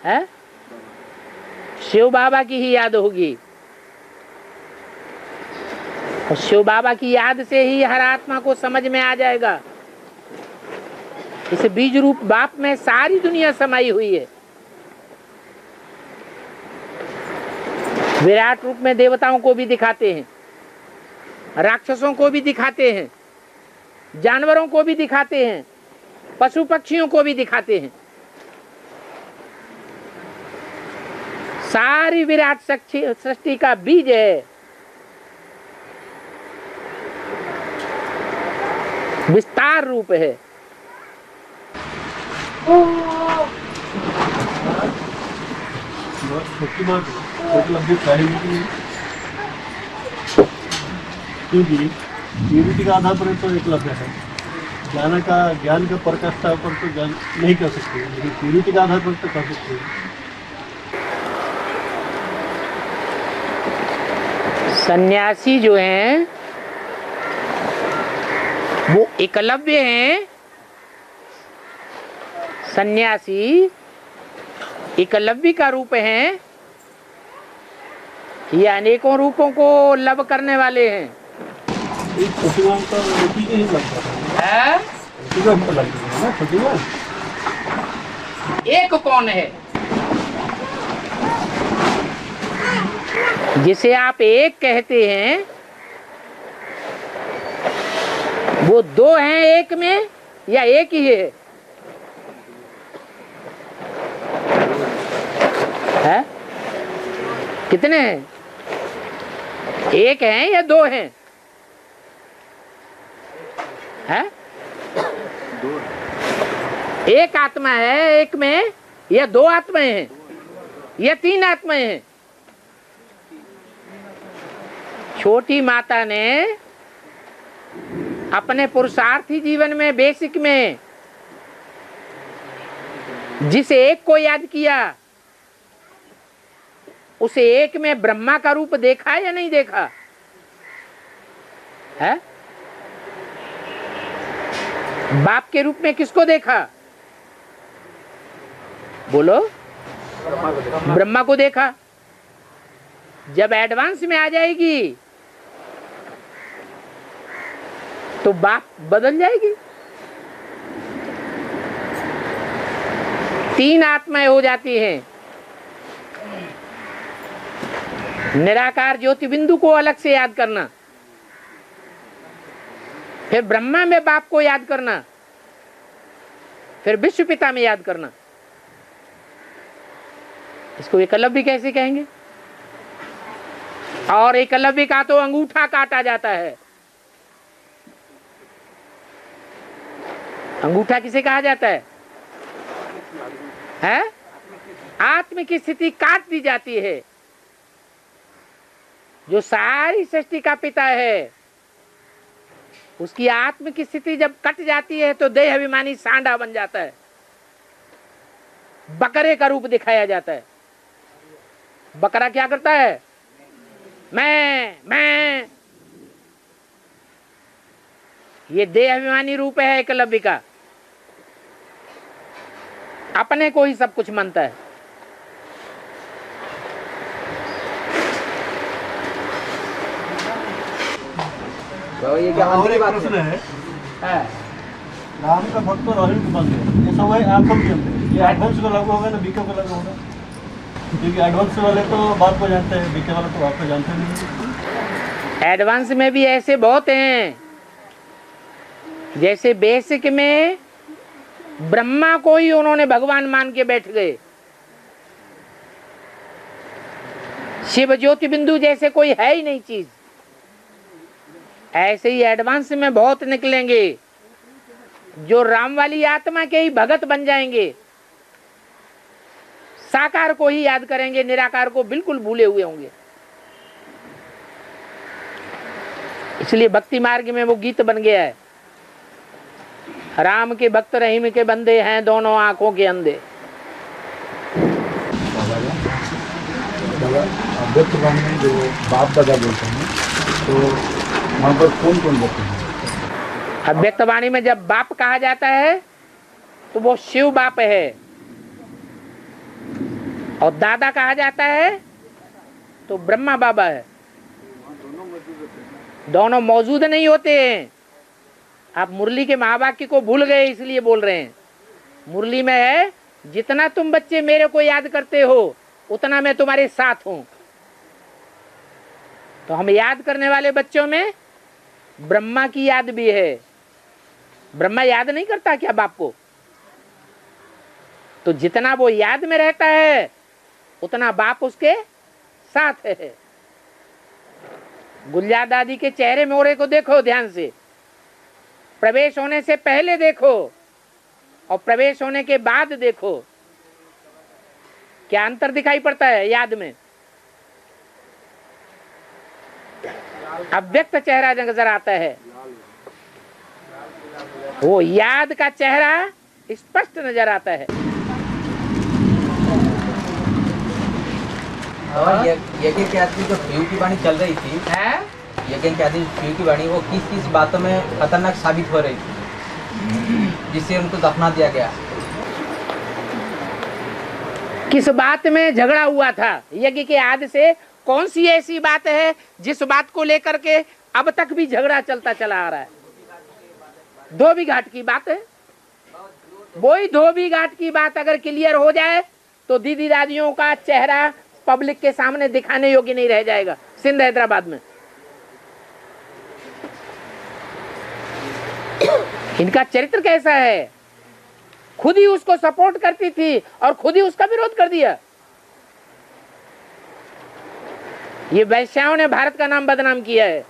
है शिव बाबा की ही याद होगी। और शिव बाबा की याद से ही हर आत्मा को समझ में आ जाएगा। इस बीज रूप बाप में सारी दुनिया समाई हुई है। विराट रूप में देवताओं को भी दिखाते हैं, राक्षसों को भी दिखाते हैं, जानवरों को भी दिखाते हैं, पशु पक्षियों को भी दिखाते हैं। सारी विराट सृष्टि का बीज है। विस्तार रूप है। क्योंकि प्यूरिटी का आधार पर तो एकलव्य है। ज्ञान का पराकाष्ठा पर तो ज्ञान नहीं कर सकते, लेकिन प्यूरिटी का आधार पर तो कर सकते हैं। सन्यासी जो हैं वो एकलव्य हैं। सन्यासी एकलव्य का रूप हैं। ये अनेकों रूपों को लब करने वाले हैं। एक छोटीवान का रोटी नहीं लगता है, छोटीवान तो लगता है ना। छोटीवान एक कौन है? जिसे आप एक कहते हैं वो दो हैं एक में या एक ही है? कितने हैं? एक हैं या दो हैं? है? एक आत्मा है एक में या दो आत्माएं हैं या तीन आत्माएं हैं? छोटी माता ने अपने पुरुषार्थी जीवन में बेसिक में जिस एक को याद किया, उसे एक में ब्रह्मा का रूप देखा या नहीं देखा है? बाप के रूप में किसको देखा? बोलो। ब्रह्मा को देखा। जब एडवांस में आ जाएगी तो बाप बदल जाएगी। तीन आत्माएं हो जाती हैं। निराकार ज्योति बिंदु को अलग से याद करना, फिर ब्रह्मा में बाप को याद करना, फिर विश्व पिता में याद करना। इसको एकलव्य कैसे कहेंगे? और एकलव्य का तो अंगूठा काटा जाता है। अंगूठा किसे कहा जाता है? है? आत्म की स्थिति काट दी जाती है। जो सारी सृष्टि का पिता है, उसकी आत्म की स्थिति जब कट जाती है तो देह अभिमानी सांडा बन जाता है, बकरे का रूप दिखाया जाता है। बकरा क्या करता है? मैं। ये देह अभिमानी रूप है एकलव्य का। अपने को ही सब कुछ मानता है। तो ये क्या और एक बात प्रश्न है? है, राम का भक्त और राहुल के बंद है, ये सब है आंखों के अंदर। ये एडवांस को लागू होगा ना बीके को लागू होगा? क्योंकि एडवांस वाले तो बाप को जानते हैं, बीके वाले तो बाप को जानते नहीं। एडवांस में भी ऐसे बहुत हैं। जैसे बेसिक में ब्रह्मा को ही उन्होंने भगवान मान के बैठ गए। शिव ज्योति बिंदु जैसे कोई है ही नहीं चीज। ऐसे ही एडवांस में बहुत निकलेंगे जो राम वाली आत्मा के ही भगत बन जाएंगे। साकार को ही याद करेंगे, निराकार को बिल्कुल भूले हुए होंगे। इसलिए भक्ति मार्ग में वो गीत बन गया है, राम के भक्त रहीम के बंदे हैं दोनों आंखों के अंधे। अव्यक्त ब्रह्म में जो बाप दादा बोलते हैं, तो वहाँ पर कौन कौन बोलते हैं? अव्यक्तवाणी में जब बाप कहा जाता है तो वो शिव बाप है, और दादा कहा जाता है तो ब्रह्मा बाबा है। दोनों मौजूद नहीं होते हैं। आप मुरली के महावाक्य को भूल गए इसलिए बोल रहे हैं। मुरली में है, जितना तुम बच्चे मेरे को याद करते हो उतना मैं तुम्हारे साथ हूं। तो हम याद करने वाले बच्चों में ब्रह्मा की याद भी है। ब्रह्मा याद नहीं करता क्या बाप को? तो जितना वो याद में रहता है उतना बाप उसके साथ है। गुलजार दादी के चेहरे मोहरे को देखो ध्यान से। प्रवेश होने से पहले देखो और प्रवेश होने के बाद देखो, क्या अंतर दिखाई पड़ता है याद में? अव्यक्त चेहरा नजर आता है, वो याद का चेहरा स्पष्ट नजर आता है। यज्ञ के आदमी जो शिव की वाणी चल रही थी, यज्ञ के आदमी शिव की वाणी वो किस किस बातों में खतरनाक साबित हो रही थी जिससे उनको दफना दिया गया? किस बात में झगड़ा हुआ था यज्ञ के आदि से? कौन सी ऐसी बात है जिस बात को लेकर के अब तक भी झगड़ा चलता चला आ रहा है? धोबी घाट की बात है। वही धोबी घाट की बात अगर क्लियर हो जाए तो दीदी दादियों का चेहरा पब्लिक के सामने दिखाने योग्य नहीं रह जाएगा सिंध हैदराबाद में। इनका चरित्र कैसा है? खुद ही उसको सपोर्ट करती थी और खुद ही उसका विरोध कर दिया। ये वैश्याओं ने भारत का नाम बदनाम किया है।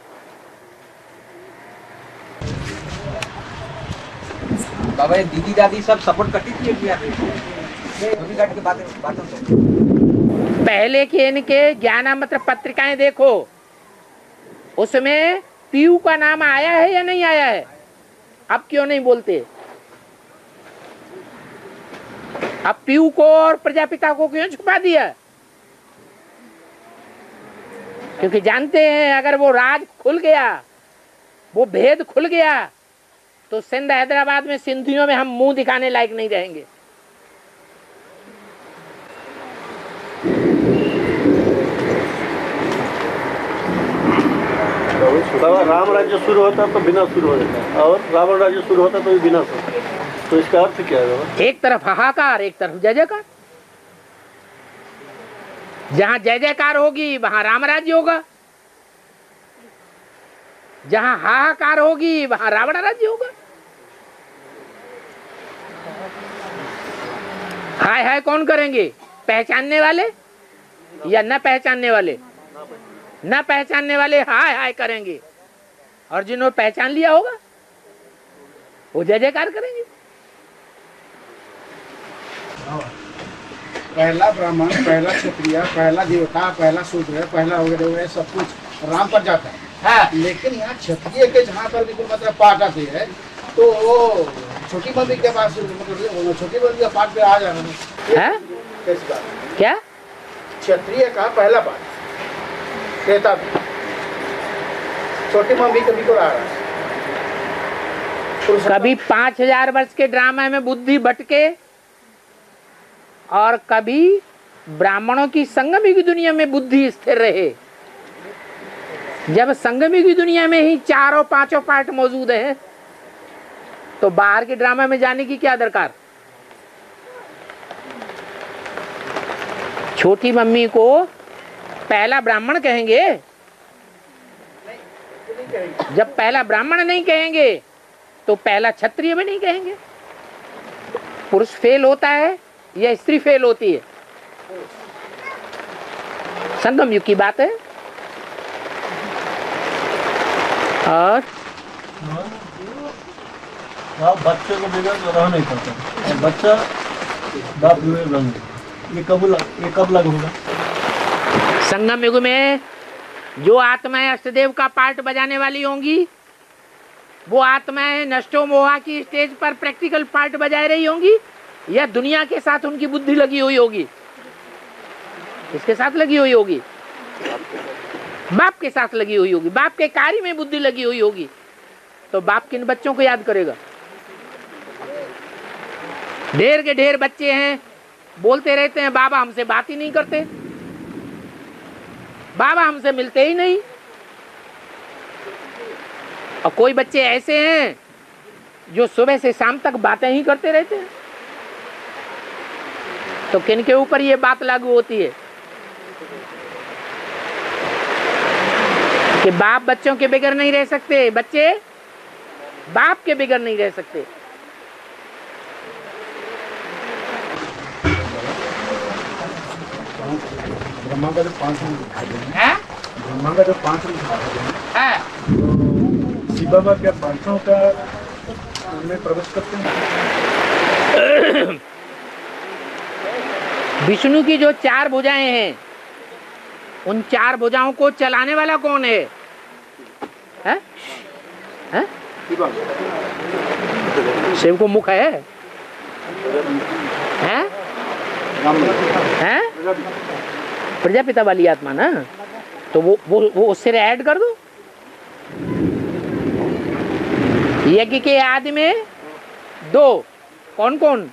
बाबा ये दीदी दादी सब सपोर्ट करती थी धोबी घाट की बातों से? पहले के इनके ज्ञानामृत पत्रिकाएं देखो, उसमें पीयू का नाम आया है या नहीं आया है? अब क्यों नहीं बोलते? अब पीयू को और प्रजापिता को क्यों छुपा दिया? क्योंकि जानते हैं अगर वो राज खुल गया, वो भेद खुल गया, तो सिंध हैदराबाद में सिंधियों में हम मुंह दिखाने लायक नहीं रहेंगे। बाबा राम राज्य शुरू होता तो विनाश शुरू हो जाता, और रावण राज्य शुरू होता तो विनाश होता। तो इसका अर्थ क्या है बाबा? एक तरफ हाहाकार, एक तरफ जय जयकार। जहां जय जयकार होगी वहां राम राज्य होगा, जहां हाहाकार होगी वहां रावण राज्य होगा। हाय हाय कौन करेंगे? पहचानने वाले या न पहचानने वाले? न पहचानने वाले हाय हाय करेंगे, और जिन्होंने पहचान लिया होगा वो जय जयकार करेंगे। पहला ब्राह्मण, पहला क्षत्रिय, पहला देवता, पहला शूद्र, पहला वगैरह सब कुछ राम पर जाता है। हाँ। लेकिन यहाँ क्षत्रिय के जहाँ पर भी मतलब पाठ आती है तो वो छोटी मम्मी के पास मतलब छोटी मम्मी का पाठ पे आ जाना है। कैसी बात? क्या? क्षत्रिय का पहला पाठ कहता भी छोटी मम्मी कभी को आ रहा है। कभी 5000 वर्ष के ड्रामा में बुद्धि भटके, और कभी ब्राह्मणों की संगमी की दुनिया में बुद्धि स्थिर रहे। जब संगमी की दुनिया में ही चारों पांचों पार्ट मौजूद हैं तो बाहर के ड्रामा में जाने की क्या दरकार? छोटी मम्मी को पहला ब्राह्मण कहेंगे? जब पहला ब्राह्मण नहीं कहेंगे तो पहला क्षत्रिय भी नहीं कहेंगे। पुरुष फेल होता है या स्त्री फेल होती है? संगम युग की बात है। और आप बच्चे को बिगड़ रह नहीं पाता, बच्चा बाप बिगड़ रहा। ये कब लागू होगा? संगम युग में जो आत्माएं अष्टदेव का पार्ट बजाने वाली होंगी, वो आत्माएं नष्टो मोहा की स्टेज पर प्रैक्टिकल पार्ट बजाए रही होंगी, या दुनिया के साथ उनकी बुद्धि लगी हुई होगी? किसके साथ लगी हुई होगी? बाप के साथ लगी हुई होगी। बाप के कार्य में बुद्धि लगी हुई होगी। तो बाप किन बच्चों को याद करेगा? ढेर के ढेर बच्चे हैं, बोलते रहते हैं बाबा हमसे बात ही नहीं करते, बाबा हमसे मिलते ही नहीं। और कोई बच्चे ऐसे हैं जो सुबह से शाम तक बातें ही करते रहते हैं। तो किन के ऊपर ये बात लागू होती है कि बाप बच्चों के बगैर नहीं रह सकते, बच्चे बाप के बगैर नहीं रह सकते। ब्रह्मा का जो 5 रूप दिखाई दे रहे हैं, ब्रह्मा का जो 5 रूप दिखाई दे रहे हैं, तो शिव बाबा क्या 500 का उनमें प्रवेश करते हैं? विष्णु की जो 4 भुजाएं हैं, उन 4 भुजाओं को चलाने वाला कौन है? हैं? हैं? शिव को मुख है? हैं? हैं? प्रजापिता वाली आत्मा ना, तो वो उससे ऐड कर दो। यज्ञ के आदि में 2 कौन कौन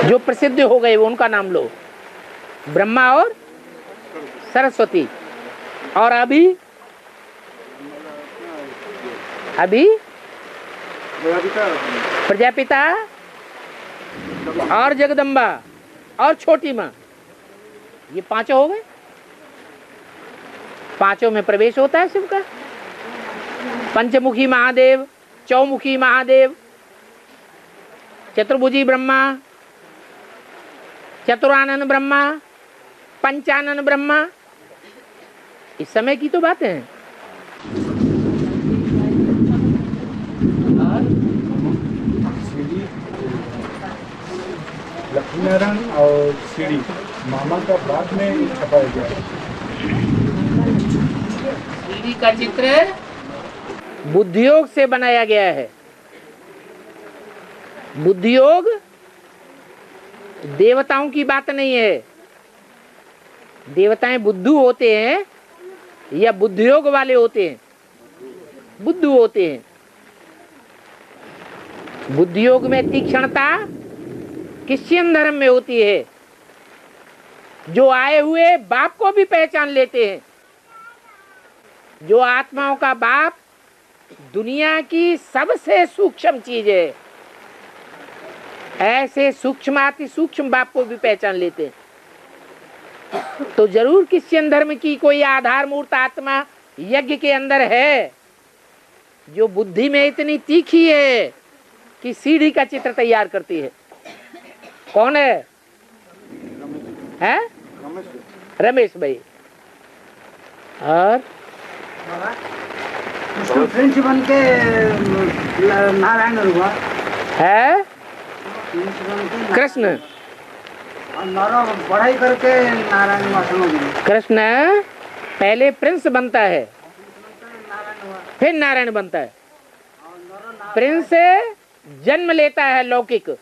जो प्रसिद्ध हो गए, वो उनका नाम लो, ब्रह्मा और सरस्वती। और अभी प्रजापिता और जगदम्बा और छोटी माँ, ये 5 हो गए। 5 में प्रवेश होता है शिव का। पंचमुखी महादेव, चौमुखी महादेव, चतुर्भुजी ब्रह्मा, चतुरानन ब्रह्मा, पंचानन ब्रह्मा, इस समय की तो बातें हैं। लक्ष्मी नारायण और सीढ़ी मामा का बाद में छपाया गया है। सीढ़ी का चित्र बुद्धियोग से बनाया गया है। बुद्धियोग देवताओं की बात नहीं है। देवताएं बुद्धू होते हैं या बुद्धियोग वाले होते हैं? बुद्धू होते हैं। बुद्धियोग में तीक्ष्णता क्रिश्चियन धर्म में होती है, जो आए हुए बाप को भी पहचान लेते हैं। जो आत्माओं का बाप दुनिया की सबसे सूक्ष्म चीज है, ऐसे सूक्ष्माति सूक्ष्म बाप को भी पहचान लेते हैं। तो जरूर क्रिश्चियन धर्म की कोई आधार मूर्त आत्मा यज्ञ के अंदर है, जो बुद्धि में इतनी तीखी है कि सीढ़ी का चित्र तैयार करती है। कौन है? हैं? रमेश भाई। और उसको फ्रेंच बन के नारायण हुआ है कृष्ण, पढ़ाई करके नारायण हुआ। समझ गए? कृष्ण पहले प्रिंस बनता है, फिर नारायण बनता है। प्रिंस जन्म लेता है, लौकिक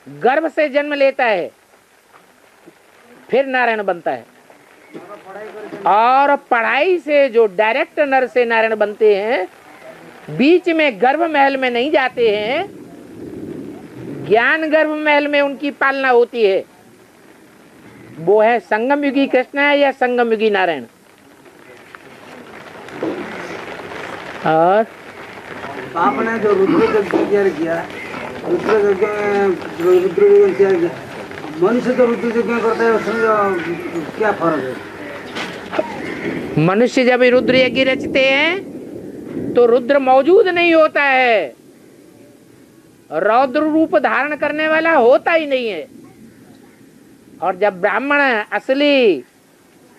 गर्भ से जन्म लेता है, फिर नारायण बनता है। और पढ़ाई से जो डायरेक्ट नर से नारायण बनते हैं, बीच में गर्भ महल में नहीं जाते हैं, ज्ञान गर्भ महल में उनकी पालना होती है। वो है संगम युगी कृष्ण है या संगम युगी नारायण। और आपने जो रुद्र तैयार किया, मनुष्य तो रुद्र यज्ञ करता है, उसमें क्या फर्क है? मनुष्य जब रुद्र यज्ञ रचते हैं तो रुद्र मौजूद नहीं होता है, रौद्र रूप धारण करने वाला होता ही नहीं है। और जब ब्राह्मण असली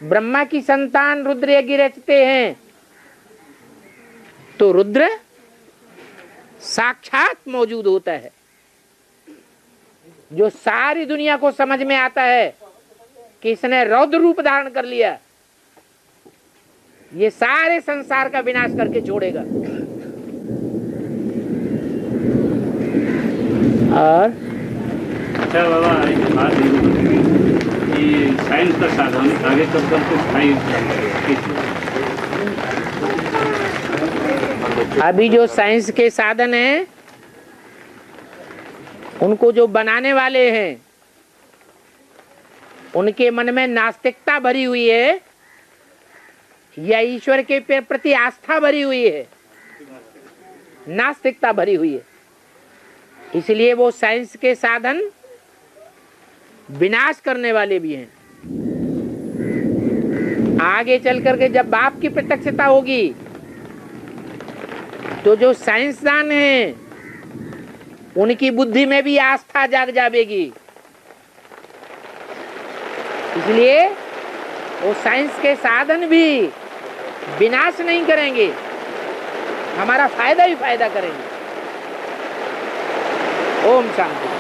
ब्रह्मा की संतान रुद्र यज्ञ रचते हैं तो रुद्र साक्षात मौजूद होता है, जो सारी दुनिया को समझ में आता है कि इसने रौद्र रूप धारण कर लिया, ये सारे संसार का विनाश करके छोड़ेगा। और अच्छा बाबा, एक बात ये साइंस का साधन आगे चलकर के स्थायी अभी जो साइंस के साधन हैं, उनको जो बनाने वाले हैं, उनके मन में नास्तिकता भरी हुई है या ईश्वर के प्रति आस्था भरी हुई है? नास्तिकता भरी हुई है। इसलिए वो साइंस के साधन विनाश करने वाले भी हैं। आगे चल करके जब बाप की प्रत्यक्षता होगी तो जो साइंसदान हैं उनकी बुद्धि में भी आस्था जाग जाएगी। इसलिए वो साइंस के साधन भी विनाश नहीं करेंगे, हमारा फायदा ही फायदा करेंगे। ओम शांति।